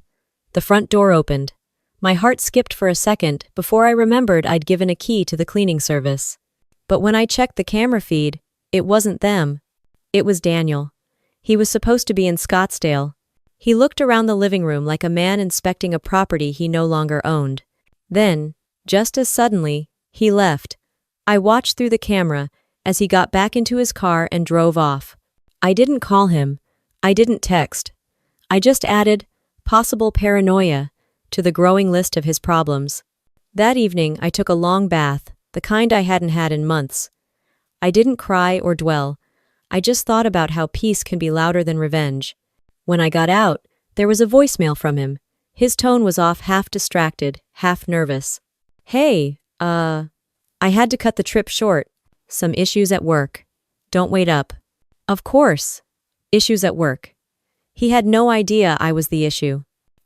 [SPEAKER 1] The front door opened. My heart skipped for a second before I remembered I'd given a key to the cleaning service. But when I checked the camera feed, it wasn't them. It was Daniel. He was supposed to be in Scottsdale. He looked around the living room like a man inspecting a property he no longer owned. Then, just as suddenly, he left. I watched through the camera as he got back into his car and drove off. I didn't call him. I didn't text. I just added possible paranoia to the growing list of his problems. That evening, I took a long bath, the kind I hadn't had in months. I didn't cry or dwell. I just thought about how peace can be louder than revenge. When I got out, there was a voicemail from him. His tone was off, half distracted, half nervous. "Hey, I had to cut the trip short. Some issues at work. Don't wait up." Of course. Issues at work. He had no idea I was the issue.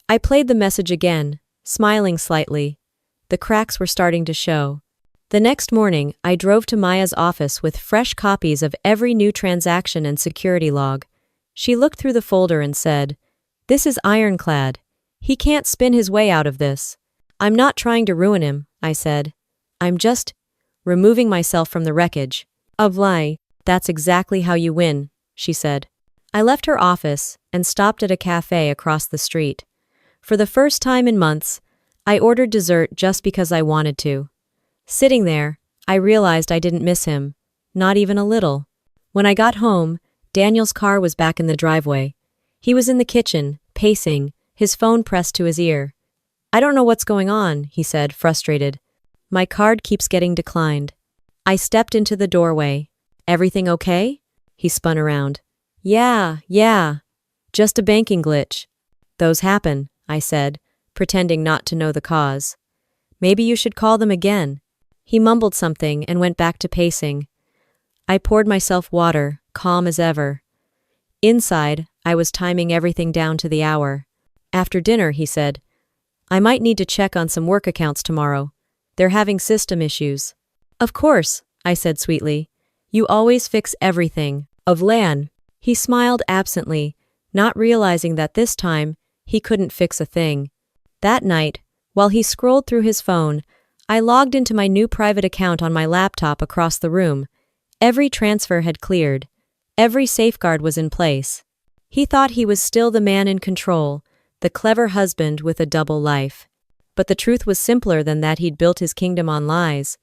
[SPEAKER 1] I played the message again, smiling slightly. The cracks were starting to show. The next morning, I drove to Maya's office with fresh copies of every new transaction and security log. She looked through the folder and said, "This is ironclad. He can't spin his way out of this." "I'm not trying to ruin him," I said. "I'm just removing myself from the wreckage." "Of lie. That's exactly how you win," she said. I left her office and stopped at a cafe across the street. For the first time in months, I ordered dessert just because I wanted to. Sitting there, I realized I didn't miss him, not even a little. When I got home, Daniel's car was back in the driveway. He was in the kitchen, pacing, his phone pressed to his ear. "I don't know what's going on," he said, frustrated. "My card keeps getting declined." I stepped into the doorway. "Everything okay?" He spun around. Yeah. Just a banking glitch." "Those happen," I said, pretending not to know the cause. "Maybe you should call them again." He mumbled something and went back to pacing. I poured myself water, calm as ever. Inside, I was timing everything down to the hour. After dinner, he said, "I might need to check on some work accounts tomorrow. They're having system issues." "Of course," I said sweetly. "You always fix everything." "Of LAN." He smiled absently, not realizing that this time, he couldn't fix a thing. That night, while he scrolled through his phone, I logged into my new private account on my laptop across the room. Every transfer had cleared. Every safeguard was in place. He thought he was still the man in control, the clever husband with a double life. But the truth was simpler than that. He'd built his kingdom on lies,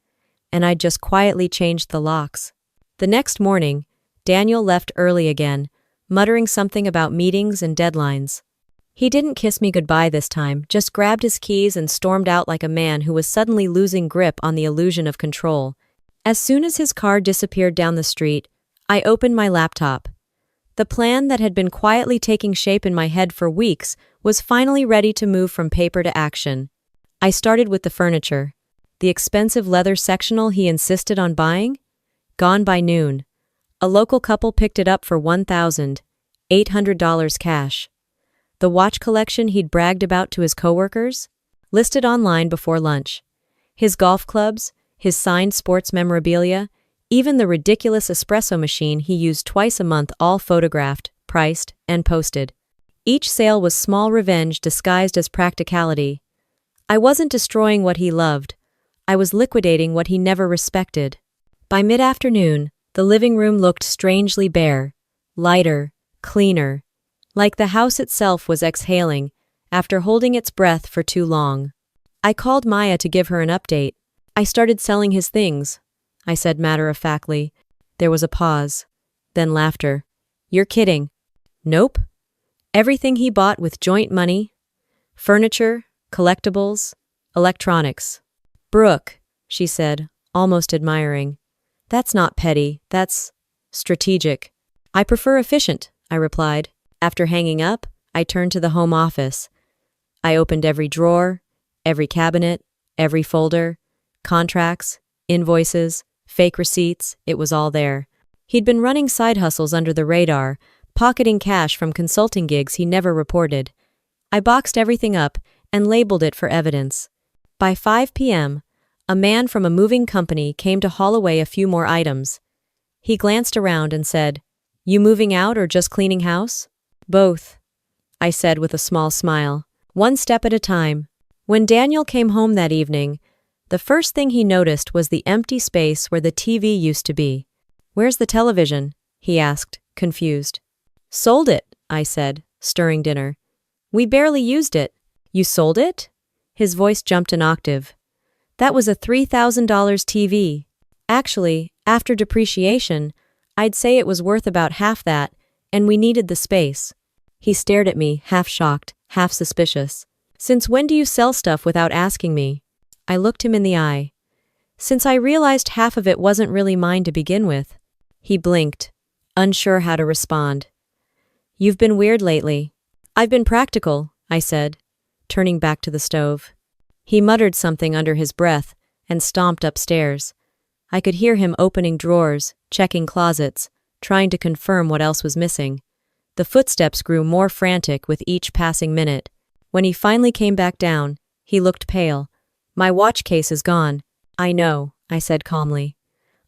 [SPEAKER 1] and I'd just quietly changed the locks. The next morning, Daniel left early again, muttering something about meetings and deadlines. He didn't kiss me goodbye this time, just grabbed his keys and stormed out like a man who was suddenly losing grip on the illusion of control. As soon as his car disappeared down the street, I opened my laptop. The plan that had been quietly taking shape in my head for weeks was finally ready to move from paper to action. I started with the furniture. The expensive leather sectional he insisted on buying? Gone by noon. A local couple picked it up for $1,800 cash. The watch collection he'd bragged about to his coworkers? Listed online before lunch. His golf clubs, his signed sports memorabilia, even the ridiculous espresso machine he used twice a month, all photographed, priced, and posted. Each sale was small revenge disguised as practicality. I wasn't destroying what he loved. I was liquidating what he never respected. By mid-afternoon, the living room looked strangely bare, lighter, cleaner, like the house itself was exhaling after holding its breath for too long. I called Maya to give her an update. "I started selling his things," I said matter-of-factly. There was a pause, then laughter. "You're kidding." "Nope." Everything he bought with joint money: furniture, collectibles, electronics. "Brooke," she said, almost admiring. "That's not petty, that's strategic." "I prefer efficient," I replied. After hanging up, I turned to the home office. I opened every drawer, every cabinet, every folder, contracts, invoices, fake receipts, it was all there. He'd been running side hustles under the radar, pocketing cash from consulting gigs he never reported. I boxed everything up and labeled it for evidence. By 5 p.m., a man from a moving company came to haul away a few more items. He glanced around and said, "You moving out or just cleaning house?" "Both," I said with a small smile. "One step at a time." When Daniel came home that evening, the first thing he noticed was the empty space where the TV used to be. "Where's the television?" he asked, confused. "Sold it," I said, stirring dinner. "We barely used it." "You sold it?" His voice jumped an octave. "That was a $3,000 TV. Actually, after depreciation, I'd say it was worth about half that, and we needed the space." He stared at me, half shocked, half suspicious. "Since when do you sell stuff without asking me?" I looked him in the eye. "Since I realized half of it wasn't really mine to begin with." He blinked, unsure how to respond. "You've been weird lately." "I've been practical," I said, turning back to the stove. He muttered something under his breath and stomped upstairs. I could hear him opening drawers, checking closets, trying to confirm what else was missing. The footsteps grew more frantic with each passing minute. When he finally came back down, he looked pale. "My watch case is gone." "I know," I said calmly.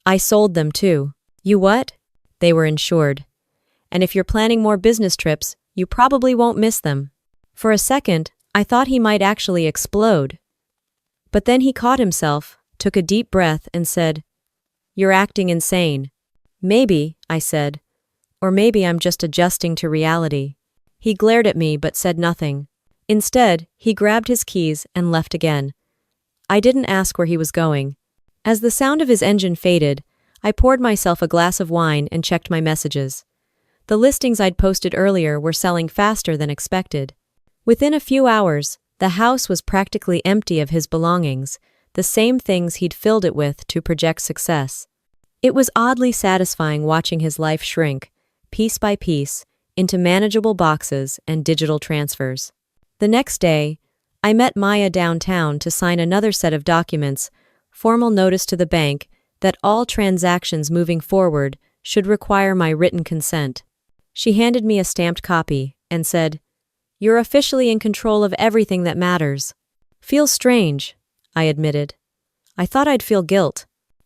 [SPEAKER 1] "I sold them too." "You what?" "They were insured. And if you're planning more business trips, you probably won't miss them." For a second, I thought he might actually explode. But then he caught himself, took a deep breath, and said, "You're acting insane." "Maybe," I said. "Or maybe I'm just adjusting to reality." He glared at me but said nothing. Instead, he grabbed his keys and left again. I didn't ask where he was going. As the sound of his engine faded, I poured myself a glass of wine and checked my messages. The listings I'd posted earlier were selling faster than expected. Within a few hours, the house was practically empty of his belongings, the same things he'd filled it with to project success. It was oddly satisfying watching his life shrink, piece by piece, into manageable boxes and digital transfers. The next day, I met Maya downtown to sign another set of documents, formal notice to the bank that all transactions moving forward should require my written consent. She handed me a stamped copy and said, "You're officially in control of everything that matters." "Feels strange," I admitted. "I thought I'd feel guilt."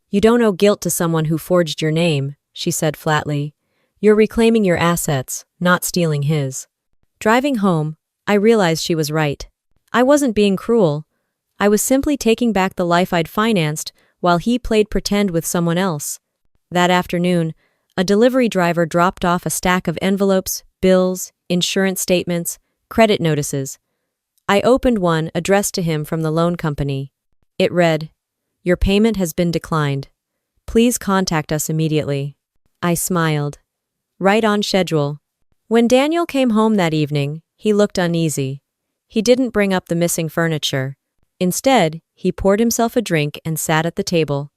[SPEAKER 1] "You don't owe guilt to someone who forged your name," she said flatly. "You're reclaiming your assets, not stealing his." Driving home, I realized she was right. I wasn't being cruel. I was simply taking back the life I'd financed while he played pretend with someone else. That afternoon, a delivery driver dropped off a stack of envelopes, bills, insurance statements, credit notices. I opened one addressed to him from the loan company. It read, "Your payment has been declined. Please contact us immediately." I smiled. Right on schedule. When Daniel came home that evening, he looked uneasy. He didn't bring up the missing furniture. Instead, he poured himself a drink and sat at the table.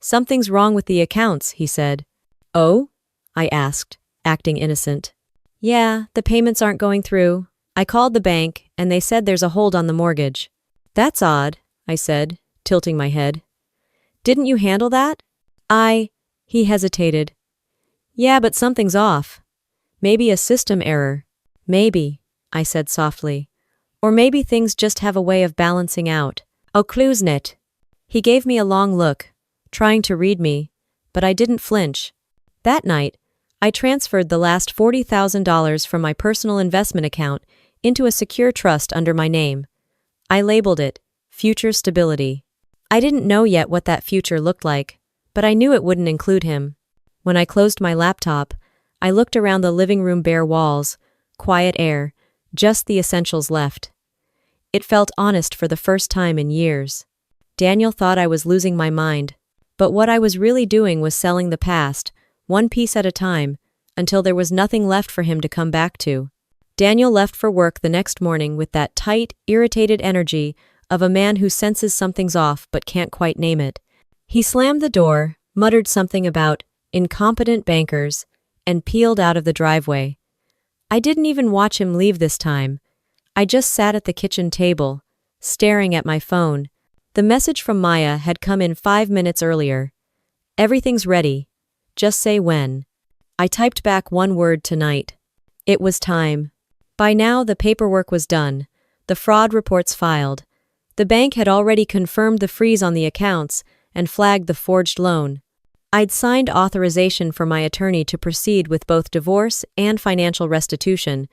[SPEAKER 1] "Something's wrong with the accounts," he said. "Oh?" I asked, acting innocent. "Yeah, the payments aren't going through. I called the bank, and they said there's a hold on the mortgage." "That's odd," I said, tilting my head. "Didn't you handle that?" He hesitated. "Yeah, but something's off. Maybe a system error." "Maybe," I said softly. "Or maybe things just have a way of balancing out. Okluznet." He gave me a long look, trying to read me, but I didn't flinch. That night, I transferred the last $40,000 from my personal investment account into a secure trust under my name. I labeled it Future Stability. I didn't know yet what that future looked like, but I knew it wouldn't include him. When I closed my laptop, I looked around the living room bare walls, quiet air, just the essentials left. It felt honest for the first time in years. Daniel thought I was losing my mind, but what I was really doing was selling the past, one piece at a time, until there was nothing left for him to come back to. Daniel left for work the next morning with that tight, irritated energy of a man who senses something's off but can't quite name it. He slammed the door, muttered something about incompetent bankers, and peeled out of the driveway. I didn't even watch him leave this time. I just sat at the kitchen table, staring at my phone. The message from Maya had come in 5 minutes earlier. Everything's ready. Just say when. I typed back one word: tonight. It was time. By now, the paperwork was done, the fraud reports filed. The bank had already confirmed the freeze on the accounts and flagged the forged loan. I'd signed authorization for my attorney to proceed with both divorce and financial restitution.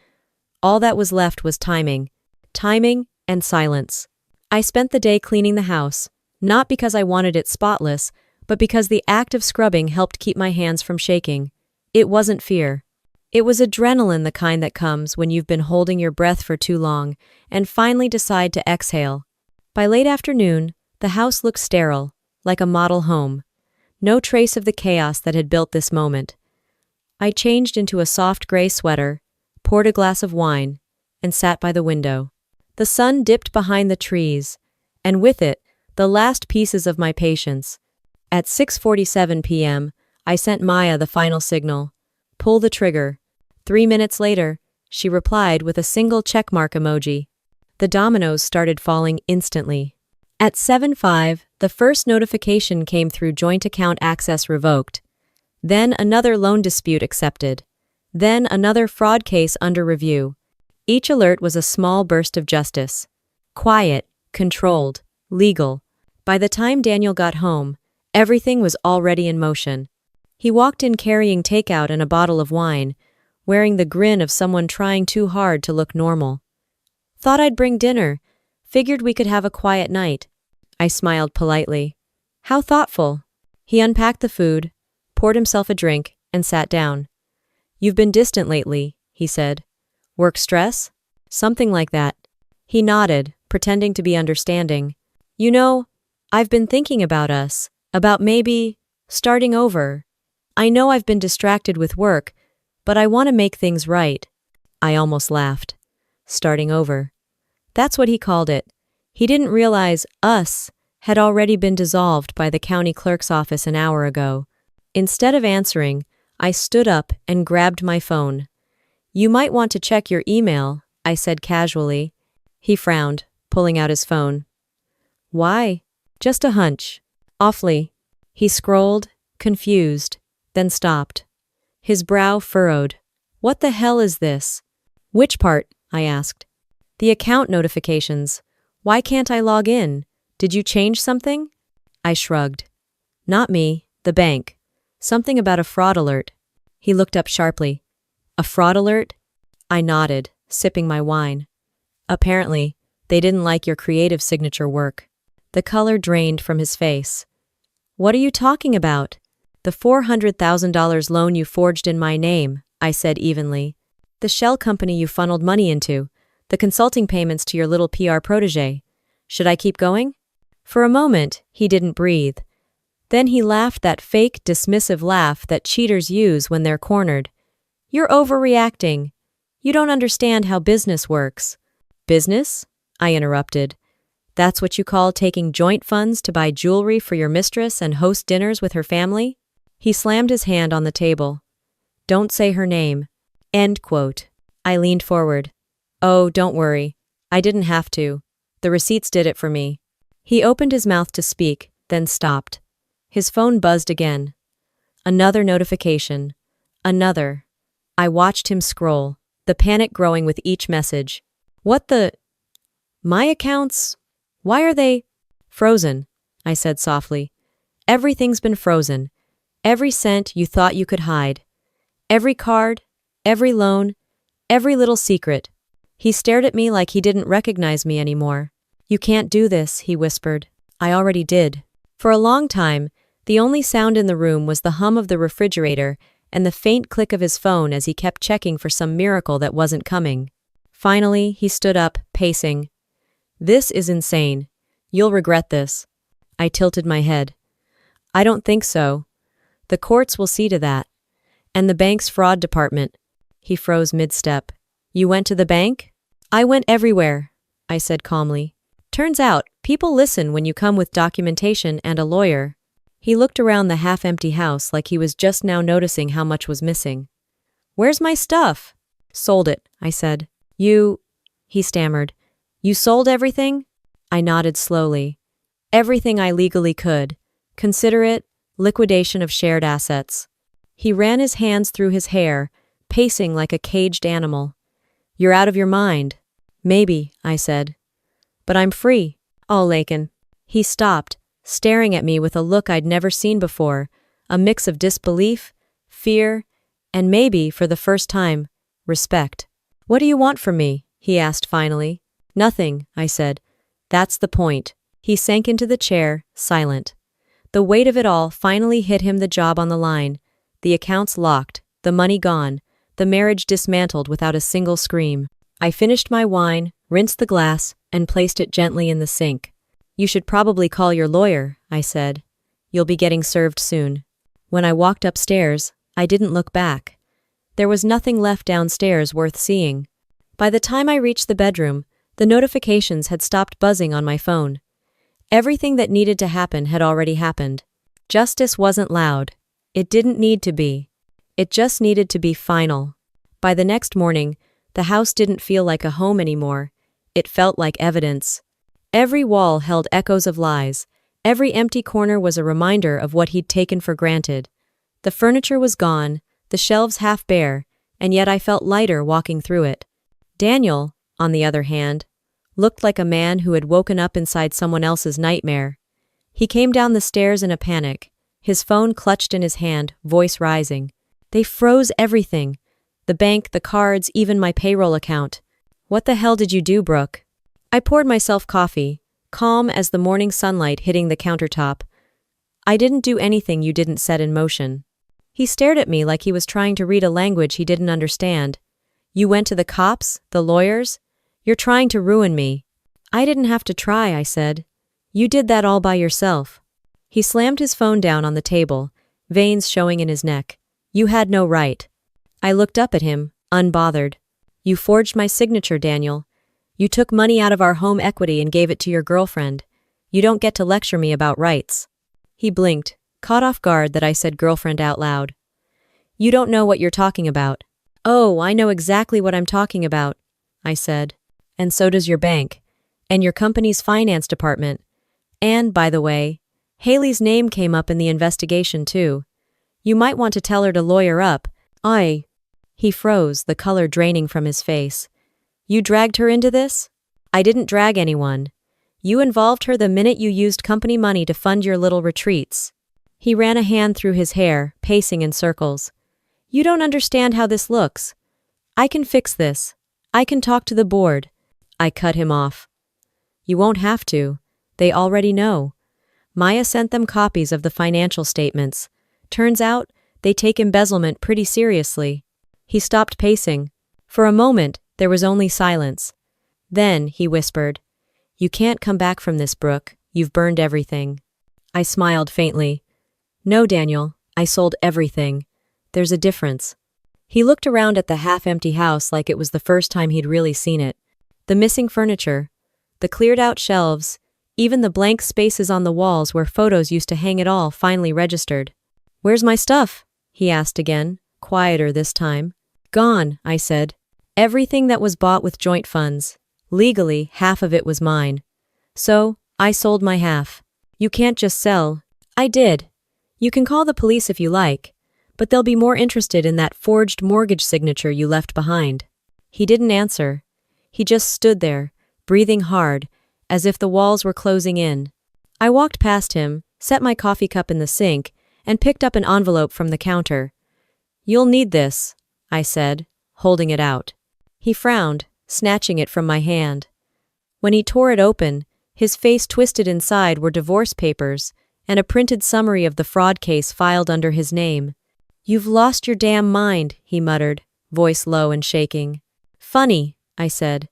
[SPEAKER 1] All that was left was timing. Timing and silence. I spent the day cleaning the house, not because I wanted it spotless, but because the act of scrubbing helped keep my hands from shaking. It wasn't fear. It was adrenaline, the kind that comes when you've been holding your breath for too long and finally decide to exhale. By late afternoon, the house looked sterile, like a model home. No trace of the chaos that had built this moment. I changed into a soft gray sweater, poured a glass of wine, and sat by the window. The sun dipped behind the trees, and with it, the last pieces of my patience. At 6:47 p.m., I sent Maya the final signal. Pull the trigger. 3 minutes later, she replied with a single checkmark emoji. The dominoes started falling instantly. At 7:05, the first notification came through: joint account access revoked. Then another loan dispute accepted. Then another fraud case under review. Each alert was a small burst of justice. Quiet, controlled, legal. By the time Daniel got home, everything was already in motion. He walked in carrying takeout and a bottle of wine, wearing the grin of someone trying too hard to look normal. Thought I'd bring dinner. Figured we could have a quiet night. I smiled politely. How thoughtful. He unpacked the food, poured himself a drink, and sat down. You've been distant lately, he said. Work stress? Something like that. He nodded, pretending to be understanding. You know, I've been thinking about us, about maybe starting over. I know I've been distracted with work, but I want to make things right. I almost laughed. Starting over. That's what he called it. He didn't realize us had already been dissolved by the county clerk's office an hour ago. Instead of answering, I stood up and grabbed my phone. You might want to check your email, I said casually. He frowned, pulling out his phone. Why? Just a hunch. Awfully. He scrolled, confused, then stopped. His brow furrowed. What the hell is this? Which part? I asked. The account notifications. Why can't I log in? Did you change something? I shrugged. Not me, the bank. Something about a fraud alert. He looked up sharply. A fraud alert? I nodded, sipping my wine. Apparently, they didn't like your creative signature work. The color drained from his face. What are you talking about? The $400,000 loan you forged in my name, I said evenly. The shell company you funneled money into. The consulting payments to your little PR protege. Should I keep going? For a moment, he didn't breathe. Then he laughed, that fake, dismissive laugh that cheaters use when they're cornered. You're overreacting. You don't understand how business works. Business? I interrupted. That's what you call taking joint funds to buy jewelry for your mistress and host dinners with her family? He slammed his hand on the table. Don't say her name. End quote. I leaned forward. Oh, don't worry. I didn't have to. The receipts did it for me. He opened his mouth to speak, then stopped. His phone buzzed again. Another notification. Another. I watched him scroll, the panic growing with each message. What the? My accounts? Why are they? Frozen, I said softly. Everything's been frozen. Every cent you thought you could hide. Every card, every loan, every little secret. He stared at me like he didn't recognize me anymore. You can't do this, he whispered. I already did. For a long time, the only sound in the room was the hum of the refrigerator and the faint click of his phone as he kept checking for some miracle that wasn't coming. Finally, he stood up, pacing. This is insane. You'll regret this. I tilted my head. I don't think so. The courts will see to that. And the bank's fraud department. He froze mid-step. You went to the bank? I went everywhere, I said calmly. Turns out, people listen when you come with documentation and a lawyer. He looked around the half-empty house like he was just now noticing how much was missing. Where's my stuff? Sold it, I said. He stammered. You sold everything? I nodded slowly. Everything I legally could. Consider it liquidation of shared assets. He ran his hands through his hair, pacing like a caged animal. You're out of your mind. Maybe, I said. But I'm free. Oh, Lakin. He stopped, staring at me with a look I'd never seen before, a mix of disbelief, fear, and maybe, for the first time, respect. What do you want from me? He asked finally. Nothing, I said. That's the point. He sank into the chair, silent. The weight of it all finally hit him, the job on the line, the accounts locked, the money gone, the marriage dismantled without a single scream. I finished my wine, rinsed the glass, and placed it gently in the sink. You should probably call your lawyer, I said. You'll be getting served soon. When I walked upstairs, I didn't look back. There was nothing left downstairs worth seeing. By the time I reached the bedroom, the notifications had stopped buzzing on my phone. Everything that needed to happen had already happened. Justice wasn't loud. It didn't need to be. It just needed to be final. By the next morning, the house didn't feel like a home anymore. It felt like evidence. Every wall held echoes of lies. Every empty corner was a reminder of what he'd taken for granted. The furniture was gone, the shelves half bare, and yet I felt lighter walking through it. Daniel, on the other hand, looked like a man who had woken up inside someone else's nightmare. He came down the stairs in a panic, his phone clutched in his hand, voice rising. They froze everything. The bank, the cards, even my payroll account. What the hell did you do, Brooke? I poured myself coffee, calm as the morning sunlight hitting the countertop. I didn't do anything you didn't set in motion. He stared at me like he was trying to read a language he didn't understand. You went to the cops, the lawyers? You're trying to ruin me. I didn't have to try, I said. You did that all by yourself. He slammed his phone down on the table, veins showing in his neck. You had no right. I looked up at him, unbothered. You forged my signature, Daniel. You took money out of our home equity and gave it to your girlfriend. You don't get to lecture me about rights. He blinked, caught off guard that I said girlfriend out loud. You don't know what you're talking about. Oh, I know exactly what I'm talking about, I said. And so does your bank. And your company's finance department. And, by the way, Haley's name came up in the investigation too. You might want to tell her to lawyer up. He froze, the color draining from his face. You dragged her into this? I didn't drag anyone. You involved her the minute you used company money to fund your little retreats. He ran a hand through his hair, pacing in circles. You don't understand how this looks. I can fix this. I can talk to the board. I cut him off. You won't have to. They already know. Maya sent them copies of the financial statements. Turns out, they take embezzlement pretty seriously. He stopped pacing. For a moment, there was only silence. Then, he whispered, You can't come back from this, Brooke. You've burned everything. I smiled faintly. No, Daniel, I sold everything. There's a difference. He looked around at the half-empty house like it was the first time he'd really seen it. The missing furniture, the cleared-out shelves, even the blank spaces on the walls where photos used to hang it all finally registered. Where's my stuff? He asked again, quieter this time. Gone, I said. Everything that was bought with joint funds. Legally, half of it was mine. So, I sold my half. You can't just sell. I did. You can call the police if you like, but they'll be more interested in that forged mortgage signature you left behind. He didn't answer. He just stood there, breathing hard, as if the walls were closing in. I walked past him, set my coffee cup in the sink, and picked up an envelope from the counter. You'll need this, I said, holding it out. He frowned, snatching it from my hand. When he tore it open, his face twisted inside were divorce papers and a printed summary of the fraud case filed under his name. You've lost your damn mind, he muttered, voice low and shaking. Funny, I said.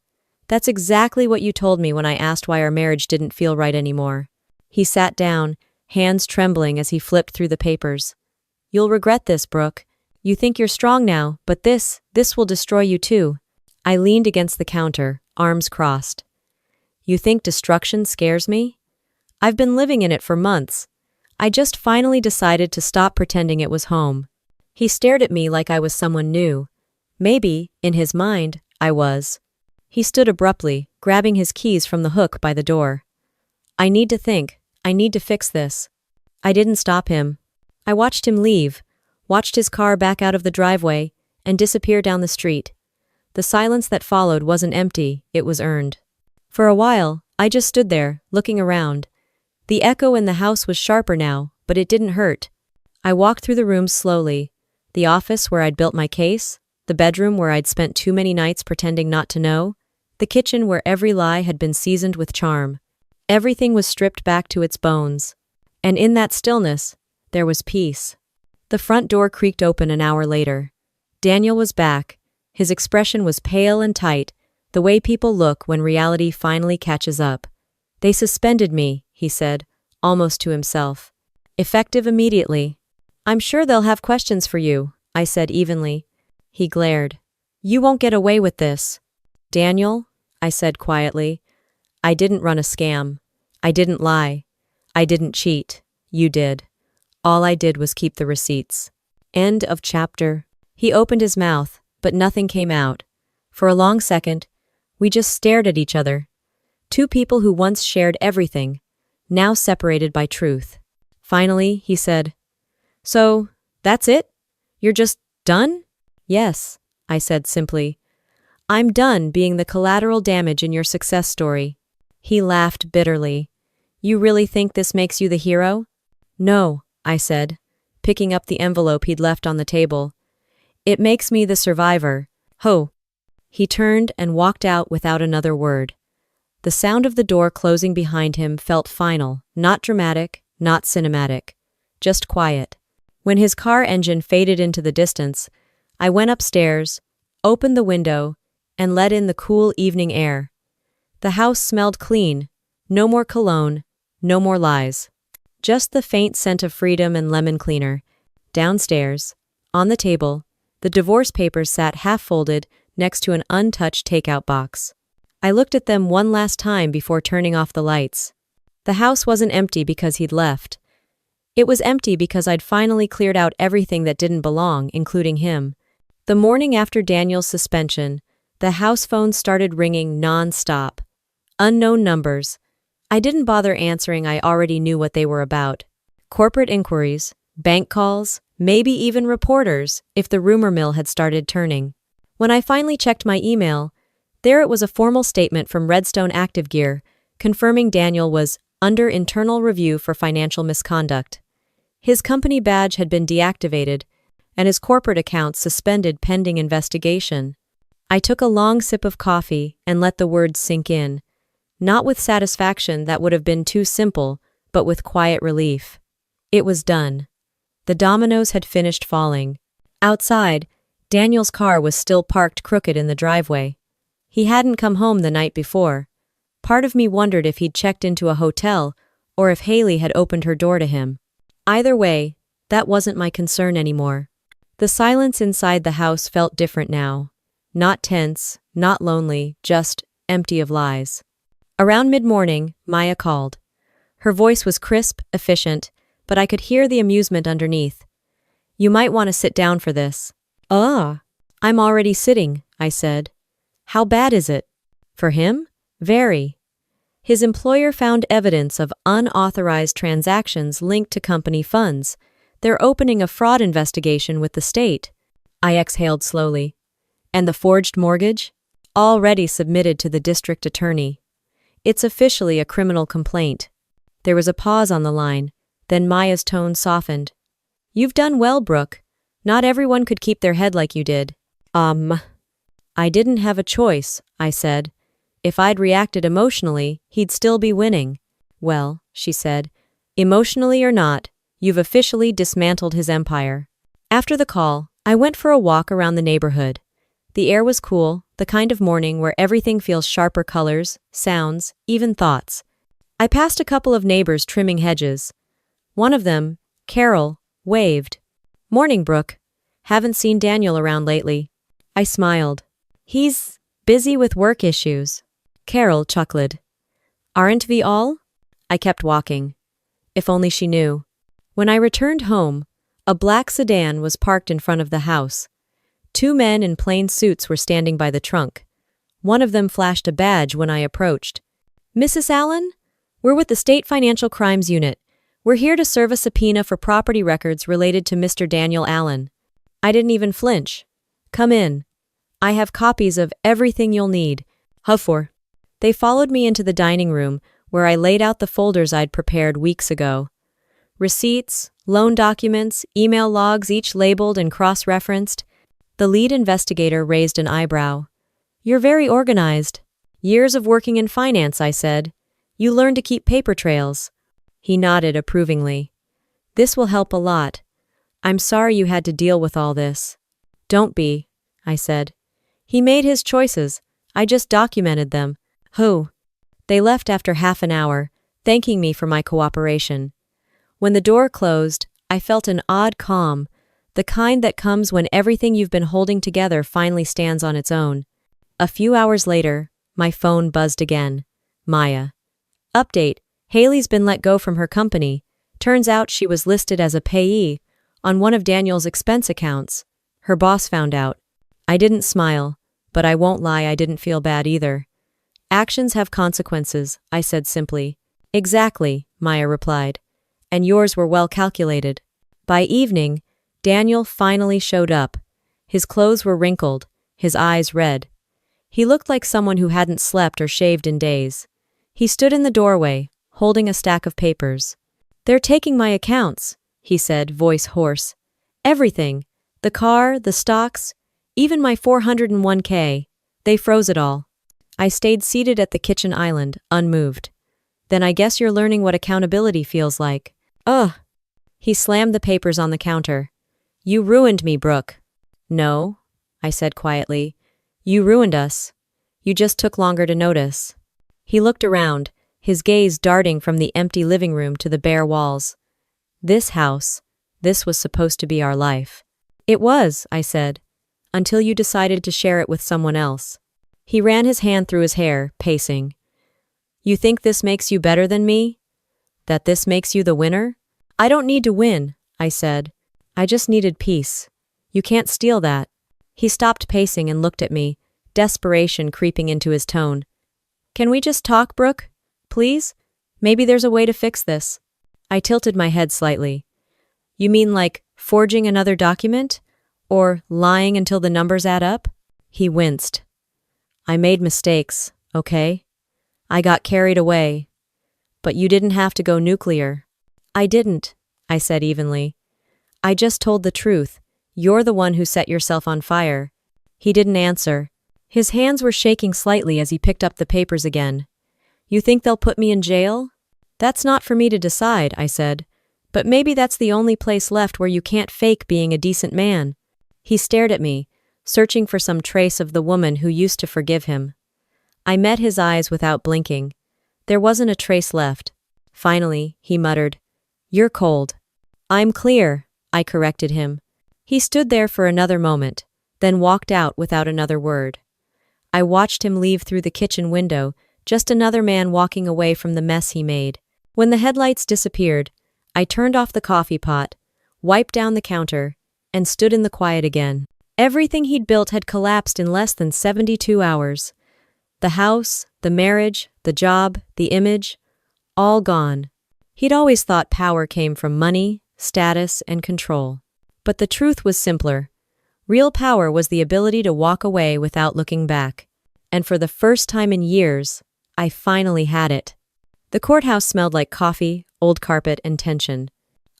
[SPEAKER 1] That's exactly what you told me when I asked why our marriage didn't feel right anymore. He sat down, hands trembling as he flipped through the papers. You'll regret this, Brooke. You think you're strong now, but this will destroy you too. I leaned against the counter, arms crossed. You think destruction scares me? I've been living in it for months. I just finally decided to stop pretending it was home. He stared at me like I was someone new. Maybe, in his mind, I was. He stood abruptly, grabbing his keys from the hook by the door. I need to think. I need to fix this. I didn't stop him. I watched him leave, watched his car back out of the driveway, and disappear down the street. The silence that followed wasn't empty, it was earned. For a while, I just stood there, looking around. The echo in the house was sharper now, but it didn't hurt. I walked through the rooms slowly. The office where I'd built my case, the bedroom where I'd spent too many nights pretending not to know, the kitchen where every lie had been seasoned with charm. Everything was stripped back to its bones. And in that stillness, there was peace. The front door creaked open an hour later. Daniel was back. His expression was pale and tight, the way people look when reality finally catches up. They suspended me, he said, almost to himself. Effective immediately. I'm sure they'll have questions for you, I said evenly. He glared. You won't get away with this. Daniel, I said quietly, I didn't run a scam. I didn't lie. I didn't cheat. You did. All I did was keep the receipts. End of chapter. He opened his mouth, but nothing came out. For a long second, we just stared at each other. Two people who once shared everything, now separated by truth. Finally, he said, So, that's it? You're just done? Yes, I said simply. I'm done being the collateral damage in your success story. He laughed bitterly. You really think this makes you the hero? No, I said, picking up the envelope he'd left on the table. It makes me the survivor. Ho! He turned and walked out without another word. The sound of the door closing behind him felt final, not dramatic, not cinematic, just quiet. When his car engine faded into the distance, I went upstairs, opened the window, and let in the cool evening air. The house smelled clean. No more cologne, no more lies. Just the faint scent of freedom and lemon cleaner. Downstairs, on the table, the divorce papers sat half-folded next to an untouched takeout box. I looked at them one last time before turning off the lights. The house wasn't empty because he'd left. It was empty because I'd finally cleared out everything that didn't belong, including him. The morning after Daniel's suspension, the house phone started ringing non-stop. Unknown numbers. I didn't bother answering, I already knew what they were about. Corporate inquiries, bank calls, maybe even reporters, if the rumor mill had started turning. When I finally checked my email, there it was, a formal statement from Redstone Active Gear, confirming Daniel was under internal review for financial misconduct. His company badge had been deactivated, and his corporate accounts suspended pending investigation. I took a long sip of coffee and let the words sink in. Not with satisfaction, that would have been too simple, but with quiet relief. It was done. The dominoes had finished falling. Outside, Daniel's car was still parked crooked in the driveway. He hadn't come home the night before. Part of me wondered if he'd checked into a hotel or if Haley had opened her door to him. Either way, that wasn't my concern anymore. The silence inside the house felt different now. Not tense, not lonely, just empty of lies. Around mid-morning, Maya called. Her voice was crisp, efficient, but I could hear the amusement underneath. You might want to sit down for this. I'm already sitting, I said. How bad is it? For him? Very. His employer found evidence of unauthorized transactions linked to company funds. They're opening a fraud investigation with the state. I exhaled slowly. And the forged mortgage? Already submitted to the district attorney. It's officially a criminal complaint. There was a pause on the line, then Maya's tone softened. You've done well, Brooke. Not everyone could keep their head like you did. I didn't have a choice, I said. If I'd reacted emotionally, he'd still be winning. Well, she said, emotionally or not, you've officially dismantled his empire. After the call, I went for a walk around the neighborhood. The air was cool, the kind of morning where everything feels sharper colors, sounds, even thoughts. I passed a couple of neighbors trimming hedges. One of them, Carol, waved. Morning, Brooke. Haven't seen Daniel around lately. I smiled. He's Busy with work issues. Carol chuckled. Aren't we all? I kept walking. If only she knew. When I returned home, a black sedan was parked in front of the house. Two men in plain suits were standing by the trunk. One of them flashed a badge when I approached. Mrs. Allen? We're with the State Financial Crimes Unit. We're here to serve a subpoena for property records related to Mr. Daniel Allen. I didn't even flinch. Come in. I have copies of everything you'll need. How for? They followed me into the dining room, where I laid out the folders I'd prepared weeks ago. Receipts, loan documents, email logs, each labeled and cross-referenced. The lead investigator raised an eyebrow. You're very organized. Years of working in finance, I said. You learned to keep paper trails. He nodded approvingly. This will help a lot. I'm sorry you had to deal with all this. Don't be, I said. He made his choices. I just documented them. Who? They left after half an hour, thanking me for my cooperation. When the door closed, I felt an odd calm, the kind that comes when everything you've been holding together finally stands on its own. A few hours later, my phone buzzed again. Maya. Update. Haley's been let go from her company. Turns out she was listed as a payee on one of Daniel's expense accounts. Her boss found out. I didn't smile, but I won't lie, I didn't feel bad either. Actions have consequences, I said simply. Exactly, Maya replied. And yours were well calculated. By evening, Daniel finally showed up. His clothes were wrinkled, his eyes red. He looked like someone who hadn't slept or shaved in days. He stood in the doorway, holding a stack of papers. They're taking my accounts, he said, voice hoarse. Everything. The car, the stocks, even my 401k. They froze it all. I stayed seated at the kitchen island, unmoved. Then I guess you're learning what accountability feels like. Ugh. He slammed the papers on the counter. You ruined me, Brooke. No, I said quietly. You ruined us. You just took longer to notice. He looked around, his gaze darting from the empty living room to the bare walls. This house, this was supposed to be our life. It was, I said, until you decided to share it with someone else. He ran his hand through his hair, pacing. You think this makes you better than me? That this makes you the winner? I don't need to win, I said. I just needed peace. You can't steal that. He stopped pacing and looked at me, desperation creeping into his tone. Can we just talk, Brooke? Please? Maybe there's a way to fix this. I tilted my head slightly. You mean like forging another document? Or lying until the numbers add up? He winced. I made mistakes, okay? I got carried away. But you didn't have to go nuclear. I didn't, I said evenly. I just told the truth. You're the one who set yourself on fire. He didn't answer. His hands were shaking slightly as he picked up the papers again. You think they'll put me in jail? That's not for me to decide, I said. But maybe that's the only place left where you can't fake being a decent man. He stared at me, searching for some trace of the woman who used to forgive him. I met his eyes without blinking. There wasn't a trace left. Finally, he muttered, You're cold. I'm clear, I corrected him. He stood there for another moment, then walked out without another word. I watched him leave through the kitchen window, just another man walking away from the mess he made. When the headlights disappeared, I turned off the coffee pot, wiped down the counter, and stood in the quiet again. Everything he'd built had collapsed in less than 72 hours. The house, the marriage, the job, the image, all gone. He'd always thought power came from money, status, and control. But the truth was simpler. Real power was the ability to walk away without looking back. And for the first time in years, I finally had it. The courthouse smelled like coffee, old carpet, and tension.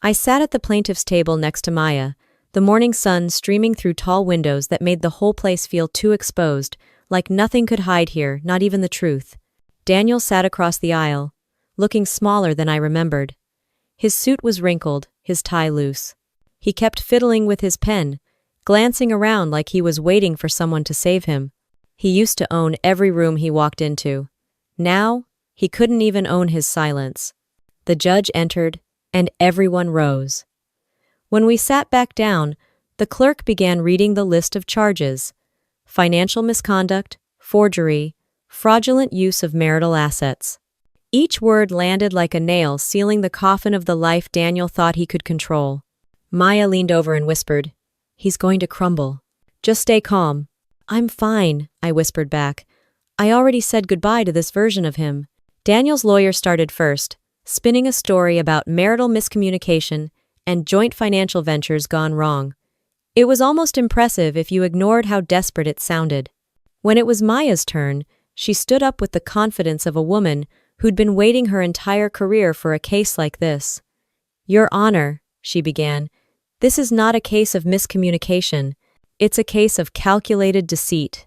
[SPEAKER 1] I sat at the plaintiff's table next to Maya, the morning sun streaming through tall windows that made the whole place feel too exposed, like nothing could hide here, not even the truth. Daniel sat across the aisle, looking smaller than I remembered. His suit was wrinkled, his tie loose. He kept fiddling with his pen, glancing around like he was waiting for someone to save him. He used to own every room he walked into. Now, he couldn't even own his silence. The judge entered, and everyone rose. When we sat back down, the clerk began reading the list of charges: financial misconduct, forgery, fraudulent use of marital assets. Each word landed like a nail, sealing the coffin of the life Daniel thought he could control. Maya leaned over and whispered, "He's going to crumble. Just stay calm." "I'm fine," I whispered back. "I already said goodbye to this version of him." Daniel's lawyer started first, spinning a story about marital miscommunication and joint financial ventures gone wrong. It was almost impressive if you ignored how desperate it sounded. When it was Maya's turn, she stood up with the confidence of a woman who'd been waiting her entire career for a case like this. "Your Honor," she began, "this is not a case of miscommunication. It's a case of calculated deceit.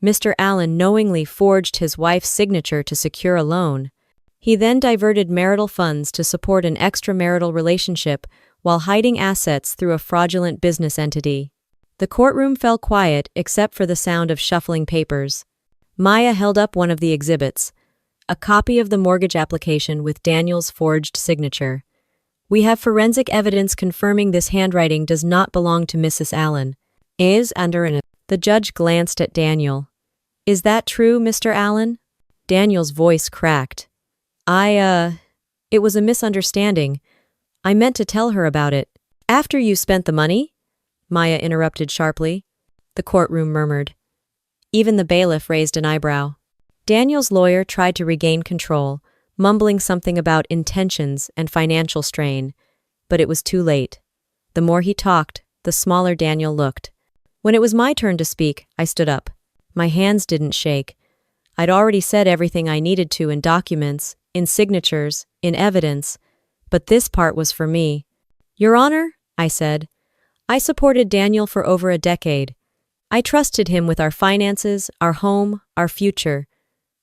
[SPEAKER 1] Mr. Allen knowingly forged his wife's signature to secure a loan. He then diverted marital funds to support an extramarital relationship while hiding assets through a fraudulent business entity." The courtroom fell quiet except for the sound of shuffling papers. Maya held up one of the exhibits, a copy of the mortgage application with Daniel's forged signature. "We have forensic evidence confirming this handwriting does not belong to Mrs. Allen. Is under an..." The judge glanced at Daniel. "Is that true, Mr. Allen?" Daniel's voice cracked. It was a misunderstanding. I meant to tell her about it." "After you spent the money?" Maya interrupted sharply. The courtroom murmured. Even the bailiff raised an eyebrow. Daniel's lawyer tried to regain control, mumbling something about intentions and financial strain, but it was too late. The more he talked, the smaller Daniel looked. When it was my turn to speak, I stood up. My hands didn't shake. I'd already said everything I needed to in documents, in signatures, in evidence, but this part was for me. "Your Honor," I said, "I supported Daniel for over a decade. I trusted him with our finances, our home, our future.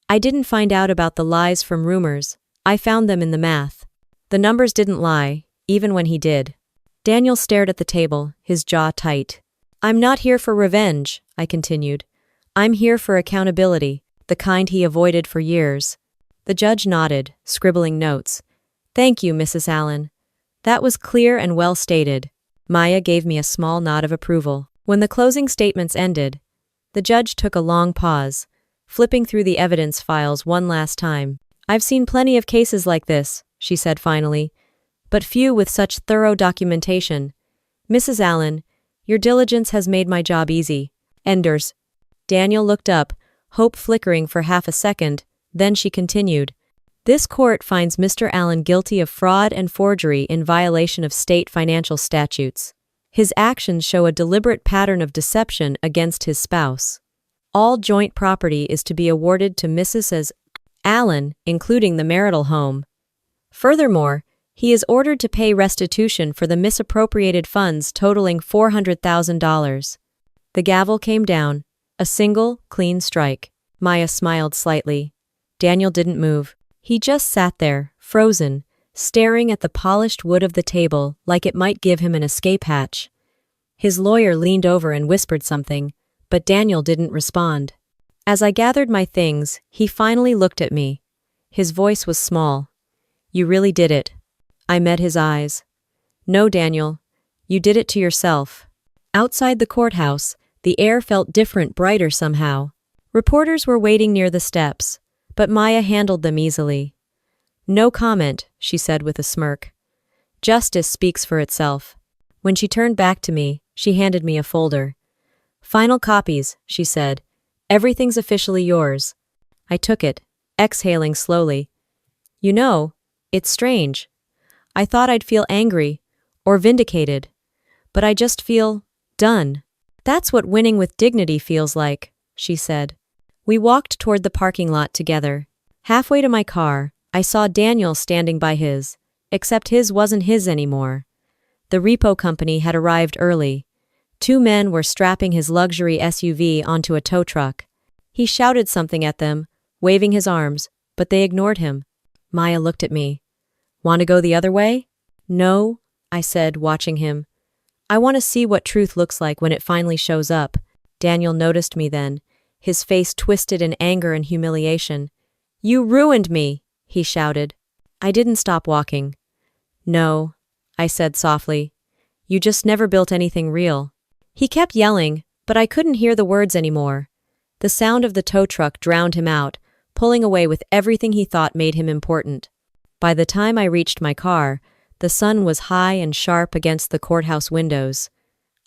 [SPEAKER 1] I didn't find out about the lies from rumors. I found them in the math. The numbers didn't lie, even when he did." Daniel stared at the table, his jaw tight. "I'm not here for revenge," I continued. "I'm here for accountability, the kind he avoided for years." The judge nodded, scribbling notes. "Thank you, Mrs. Allen. That was clear and well stated." Maya gave me a small nod of approval. When the closing statements ended, the judge took a long pause, flipping through the evidence files one last time. "I've seen plenty of cases like this," she said finally, "but few with such thorough documentation. Mrs. Allen, your diligence has made my job easy." Enders. Daniel looked up, hope flickering for half a second, then she continued. "This court finds Mr. Allen guilty of fraud and forgery in violation of state financial statutes. His actions show a deliberate pattern of deception against his spouse. All joint property is to be awarded to Mrs. Allen, including the marital home. Furthermore, he is ordered to pay restitution for the misappropriated funds totaling $400,000. The gavel came down, a single, clean strike. Maya smiled slightly. Daniel didn't move. He just sat there, frozen, staring at the polished wood of the table like it might give him an escape hatch. His lawyer leaned over and whispered something, but Daniel didn't respond. As I gathered my things, he finally looked at me. His voice was small. "You really did it." I met his eyes. "No, Daniel. You did it to yourself." Outside the courthouse, the air felt different, brighter somehow. Reporters were waiting near the steps, but Maya handled them easily. "No comment," she said with a smirk. "Justice speaks for itself." When she turned back to me, she handed me a folder. "Final copies," she said. "Everything's officially yours." I took it, exhaling slowly. "You know, it's strange. I thought I'd feel angry, or vindicated, but I just feel done. That's what winning with dignity feels like," she said. We walked toward the parking lot together. Halfway to my car, I saw Daniel standing by his, except his wasn't his anymore. The repo company had arrived early. 2 men were strapping his luxury SUV onto a tow truck. He shouted something at them, waving his arms, but they ignored him. Maya looked at me. "Want to go the other way?" "No," I said, watching him. "I want to see what truth looks like when it finally shows up." Daniel noticed me then, his face twisted in anger and humiliation. "You ruined me," he shouted. I didn't stop walking. "No," I said softly. "You just never built anything real." He kept yelling, but I couldn't hear the words anymore. The sound of the tow truck drowned him out, pulling away with everything he thought made him important. By the time I reached my car, the sun was high and sharp against the courthouse windows.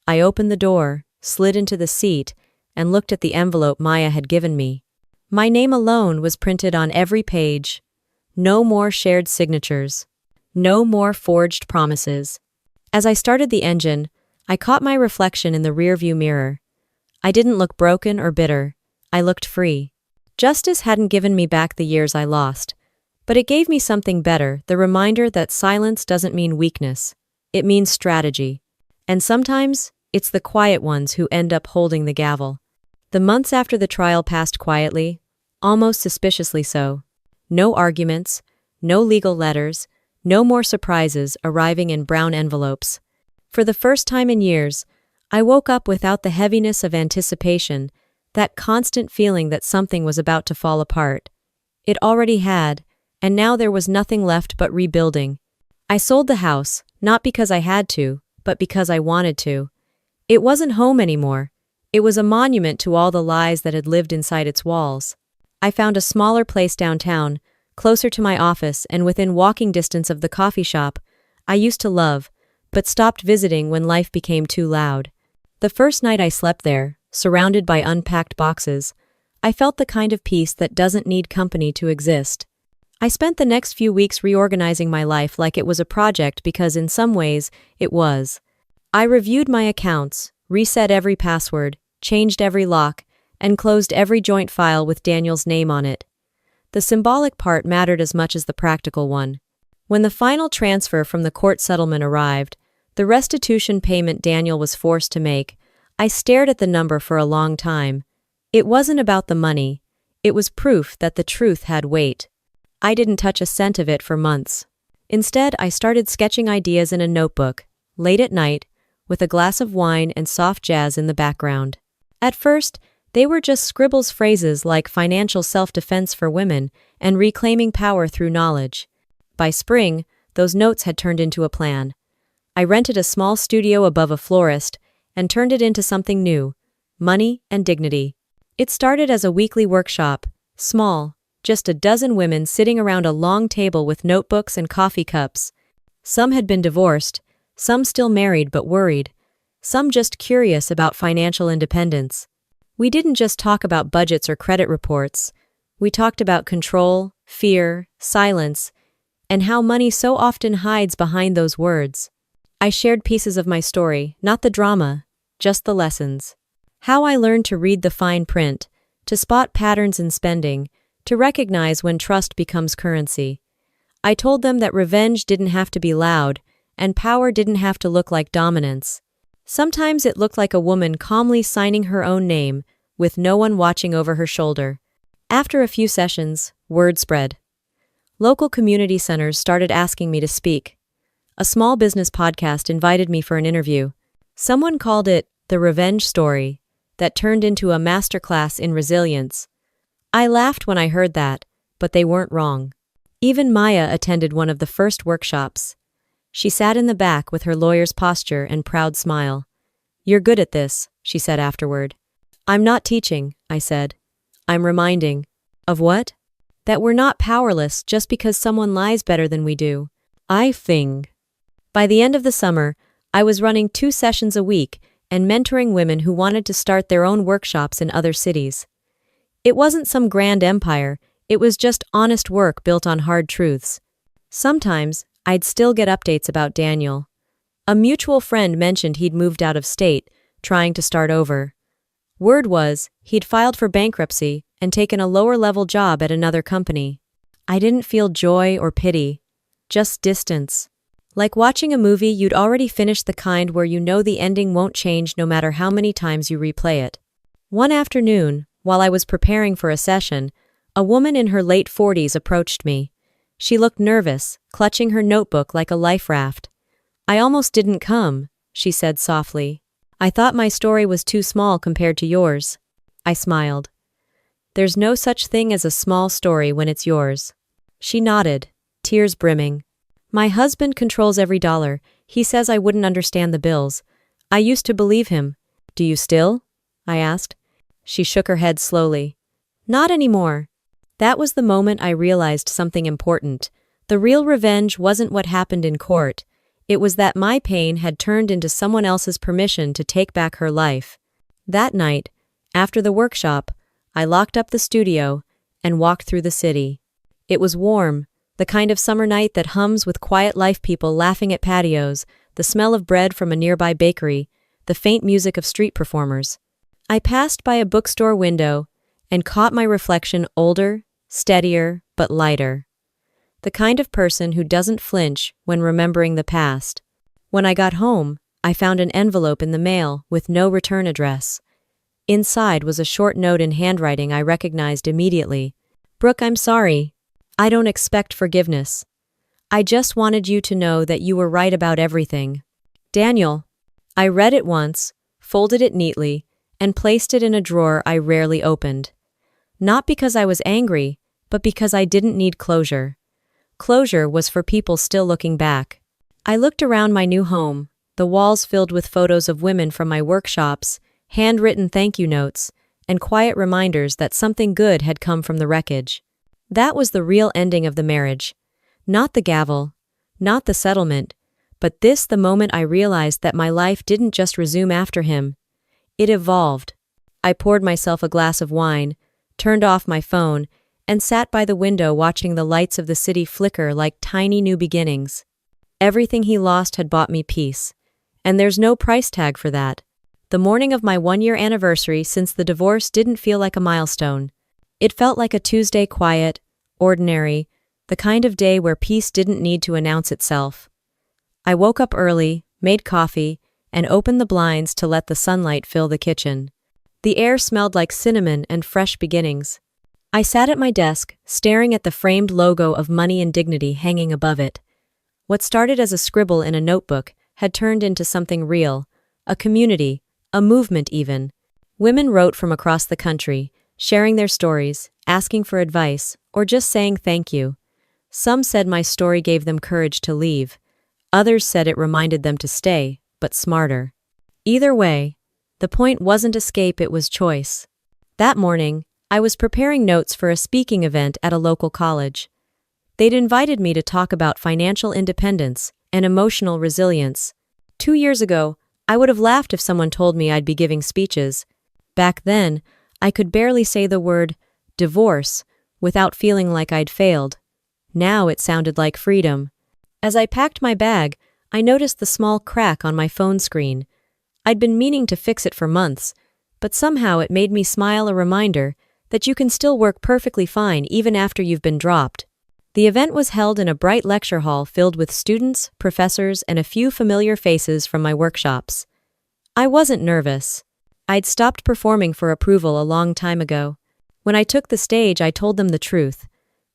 [SPEAKER 1] I opened the door, slid into the seat, and looked at the envelope Maya had given me. My name alone was printed on every page. No more shared signatures. No more forged promises. As I started the engine, I caught my reflection in the rearview mirror. I didn't look broken or bitter. I looked free. Justice hadn't given me back the years I lost, but it gave me something better, the reminder that silence doesn't mean weakness. It means strategy. And sometimes, it's the quiet ones who end up holding the gavel. The months after the trial passed quietly, almost suspiciously so. No arguments, no legal letters, no more surprises arriving in brown envelopes. For the first time in years, I woke up without the heaviness of anticipation, that constant feeling that something was about to fall apart. It already had, and now there was nothing left but rebuilding. I sold the house, not because I had to, but because I wanted to. It wasn't home anymore. It was a monument to all the lies that had lived inside its walls. I found a smaller place downtown, closer to my office and within walking distance of the coffee shop I used to love, but stopped visiting when life became too loud. The first night I slept there, surrounded by unpacked boxes, I felt the kind of peace that doesn't need company to exist. I spent the next few weeks reorganizing my life like it was a project because in some ways, it was. I reviewed my accounts, reset every password, changed every lock, and closed every joint file with Daniel's name on it. The symbolic part mattered as much as the practical one. When the final transfer from the court settlement arrived, the restitution payment Daniel was forced to make, I stared at the number for a long time. It wasn't about the money. It was proof that the truth had weight. I didn't touch a cent of it for months. Instead, I started sketching ideas in a notebook, late at night, with a glass of wine and soft jazz in the background. At first, they were just scribbles phrases like financial self-defense for women and reclaiming power through knowledge. By spring, those notes had turned into a plan. I rented a small studio above a florist and turned it into something new: money and dignity. It started as a weekly workshop, small, just a dozen women sitting around a long table with notebooks and coffee cups. Some had been divorced, some still married but worried, some just curious about financial independence. We didn't just talk about budgets or credit reports. We talked about control, fear, silence, and how money so often hides behind those words. I shared pieces of my story, not the drama, just the lessons. How I learned to read the fine print, to spot patterns in spending, to recognize when trust becomes currency. I told them that revenge didn't have to be loud, and power didn't have to look like dominance. Sometimes it looked like a woman calmly signing her own name, with no one watching over her shoulder. After a few sessions, word spread. Local community centers started asking me to speak. A small business podcast invited me for an interview. Someone called it the revenge story, that turned into a masterclass in resilience. I laughed when I heard that, but they weren't wrong. Even Maya attended one of the first workshops. She sat in the back with her lawyer's posture and proud smile. "You're good at this," she said afterward. "I'm not teaching," I said. "I'm reminding." Of what? That we're not powerless just because someone lies better than we do. I think. By the end of the summer, I was running 2 sessions a week and mentoring women who wanted to start their own workshops in other cities. It wasn't some grand empire, it was just honest work built on hard truths. Sometimes, I'd still get updates about Daniel. A mutual friend mentioned he'd moved out of state, trying to start over. Word was, he'd filed for bankruptcy and taken a lower-level job at another company. I didn't feel joy or pity, just distance. Like watching a movie you'd already finished, the kind where you know the ending won't change no matter how many times you replay it. One afternoon, while I was preparing for a session, a woman in her late 40s approached me. She looked nervous, clutching her notebook like a life raft. "I almost didn't come," she said softly. "I thought my story was too small compared to yours." I smiled. "There's no such thing as a small story when it's yours." She nodded, tears brimming. "My husband controls every dollar. He says I wouldn't understand the bills. I used to believe him." "Do you still?" I asked. She shook her head slowly. Not anymore. That was the moment I realized something important. The real revenge wasn't what happened in court. It was that my pain had turned into someone else's permission to take back her life. That night, after the workshop, I locked up the studio and walked through the city. It was warm, the kind of summer night that hums with quiet life people laughing at patios, the smell of bread from a nearby bakery, the faint music of street performers. I passed by a bookstore window and caught my reflection, older, steadier, but lighter. The kind of person who doesn't flinch when remembering the past. When I got home, I found an envelope in the mail with no return address. Inside was a short note in handwriting I recognized immediately. Brooke, I'm sorry. I don't expect forgiveness. I just wanted you to know that you were right about everything. Daniel. I read it once, folded it neatly, and placed it in a drawer I rarely opened. Not because I was angry, but because I didn't need closure. Closure was for people still looking back. I looked around my new home, the walls filled with photos of women from my workshops, handwritten thank you notes, and quiet reminders that something good had come from the wreckage. That was the real ending of the marriage. Not the gavel, not the settlement, but the moment I realized that my life didn't just resume after him. It evolved. I poured myself a glass of wine, turned off my phone, and sat by the window watching the lights of the city flicker like tiny new beginnings. Everything he lost had bought me peace, and there's no price tag for that. The morning of my 1-year anniversary since the divorce didn't feel like a milestone. It felt like a Tuesday, quiet, ordinary, the kind of day where peace didn't need to announce itself. I woke up early, made coffee, and opened the blinds to let the sunlight fill the kitchen. The air smelled like cinnamon and fresh beginnings. I sat at my desk, staring at the framed logo of Money and Dignity hanging above it. What started as a scribble in a notebook had turned into something real, a community, a movement even. Women wrote from across the country, sharing their stories, asking for advice, or just saying thank you. Some said my story gave them courage to leave. Others said it reminded them to stay, but smarter. Either way, the point wasn't escape, it was choice. That morning, I was preparing notes for a speaking event at a local college. They'd invited me to talk about financial independence and emotional resilience. 2 years ago, I would have laughed if someone told me I'd be giving speeches. Back then, I could barely say the word divorce without feeling like I'd failed. Now it sounded like freedom. As I packed my bag, I noticed the small crack on my phone screen. I'd been meaning to fix it for months, but somehow it made me smile, a reminder that you can still work perfectly fine even after you've been dropped. The event was held in a bright lecture hall filled with students, professors, and a few familiar faces from my workshops. I wasn't nervous. I'd stopped performing for approval a long time ago. When I took the stage, I told them the truth.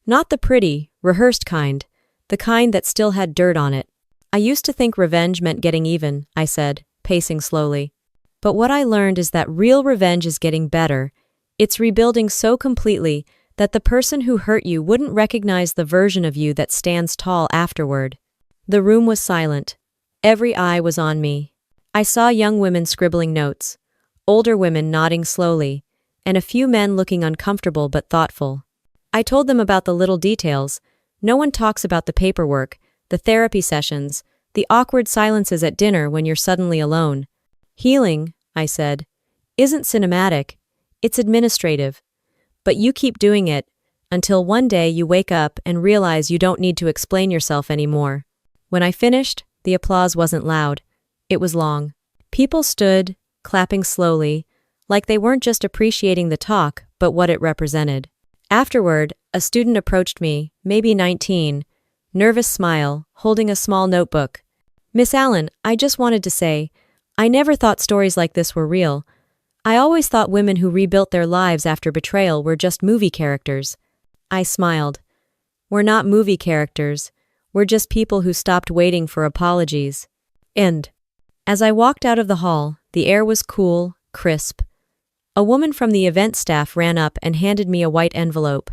[SPEAKER 1] Not the pretty, rehearsed kind, the kind that still had dirt on it. I used to think revenge meant getting even, I said, pacing slowly. But what I learned is that real revenge is getting better. It's rebuilding so completely that the person who hurt you wouldn't recognize the version of you that stands tall afterward. The room was silent. Every eye was on me. I saw young women scribbling notes, older women nodding slowly, and a few men looking uncomfortable but thoughtful. I told them about the little details. No one talks about the paperwork, the therapy sessions, the awkward silences at dinner when you're suddenly alone. Healing, I said, isn't cinematic, it's administrative. But you keep doing it until one day you wake up and realize you don't need to explain yourself anymore. When I finished, the applause wasn't loud. It was long. People stood, clapping slowly, like they weren't just appreciating the talk, but what it represented. Afterward, a student approached me, maybe 19, nervous smile, holding a small notebook. Miss Allen, I just wanted to say, I never thought stories like this were real. I always thought women who rebuilt their lives after betrayal were just movie characters. I smiled. We're not movie characters. We're just people who stopped waiting for apologies. End. As I walked out of the hall, the air was cool, crisp. A woman from the event staff ran up and handed me a white envelope.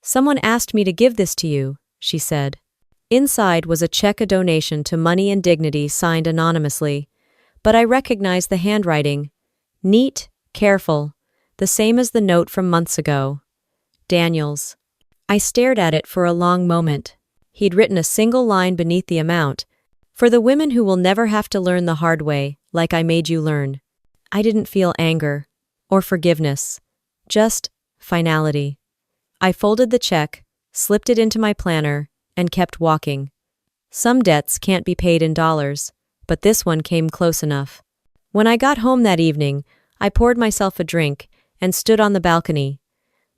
[SPEAKER 1] Someone asked me to give this to you, she said. Inside was a check, a donation to Money and Dignity signed anonymously. But I recognized the handwriting. Neat, careful. the same as the note from months ago. Daniel's. I stared at it for a long moment. He'd written a single line beneath the amount. For the women who will never have to learn the hard way, like I made you learn. I didn't feel anger or forgiveness, just finality. I folded the check, slipped it into my planner, and kept walking. Some debts can't be paid in dollars, but this one came close enough. When I got home that evening, I poured myself a drink and stood on the balcony.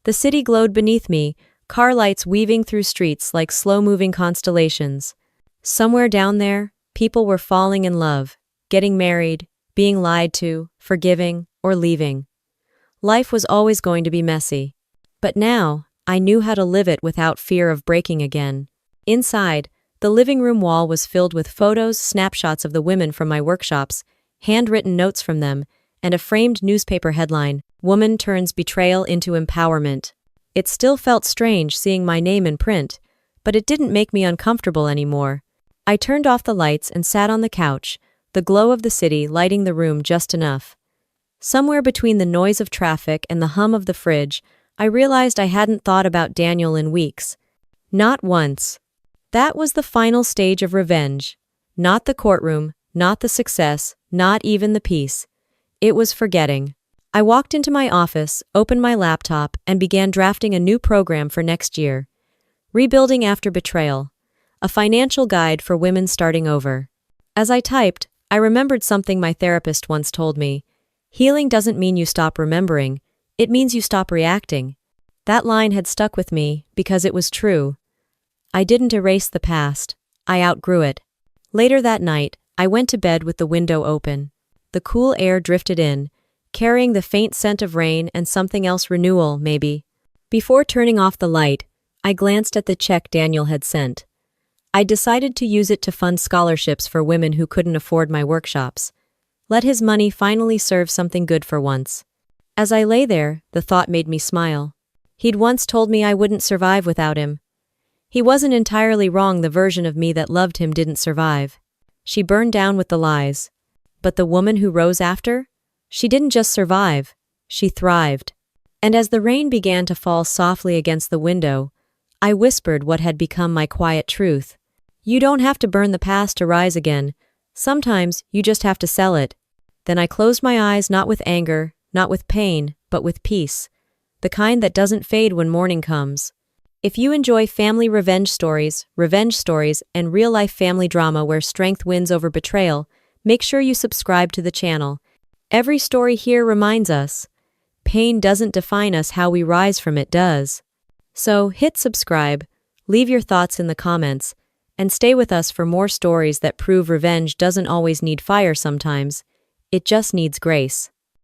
[SPEAKER 1] The city glowed beneath me, car lights weaving through streets like slow-moving constellations. Somewhere down there, people were falling in love, getting married, being lied to, forgiving, or leaving. Life was always going to be messy. But now, I knew how to live it without fear of breaking again. Inside, the living room wall was filled with photos, snapshots of the women from my workshops, handwritten notes from them, and a framed newspaper headline, "Woman Turns Betrayal into Empowerment." It still felt strange seeing my name in print, but it didn't make me uncomfortable anymore. I turned off the lights and sat on the couch, the glow of the city lighting the room just enough. Somewhere between the noise of traffic and the hum of the fridge, I realized I hadn't thought about Daniel in weeks. Not once. That was the final stage of revenge. Not the courtroom, not the success, not even the peace. It was forgetting. I walked into my office, opened my laptop, and began drafting a new program for next year. Rebuilding After Betrayal. A financial guide for women starting over. As I typed, I remembered something my therapist once told me. Healing doesn't mean you stop remembering, it means you stop reacting. That line had stuck with me because it was true. I didn't erase the past. I outgrew it. Later that night, I went to bed with the window open. The cool air drifted in, carrying the faint scent of rain and something else, renewal, maybe. Before turning off the light, I glanced at the check Daniel had sent. I decided to use it to fund scholarships for women who couldn't afford my workshops. Let his money finally serve something good for once. As I lay there, the thought made me smile. He'd once told me I wouldn't survive without him. He wasn't entirely wrong. The version of me that loved him didn't survive. She burned down with the lies. But the woman who rose after? She didn't just survive. She thrived. And as the rain began to fall softly against the window, I whispered what had become my quiet truth. You don't have to burn the past to rise again. Sometimes you just have to sell it. Then I closed my eyes, not with anger, not with pain, but with peace. The kind that doesn't fade when morning comes. If you enjoy family revenge stories, and real-life family drama where strength wins over betrayal, make sure you subscribe to the channel. Every story here reminds us, pain doesn't define us, how we rise from it does. So hit subscribe, leave your thoughts in the comments, and stay with us for more stories that prove revenge doesn't always need fire. Sometimes it just needs grace.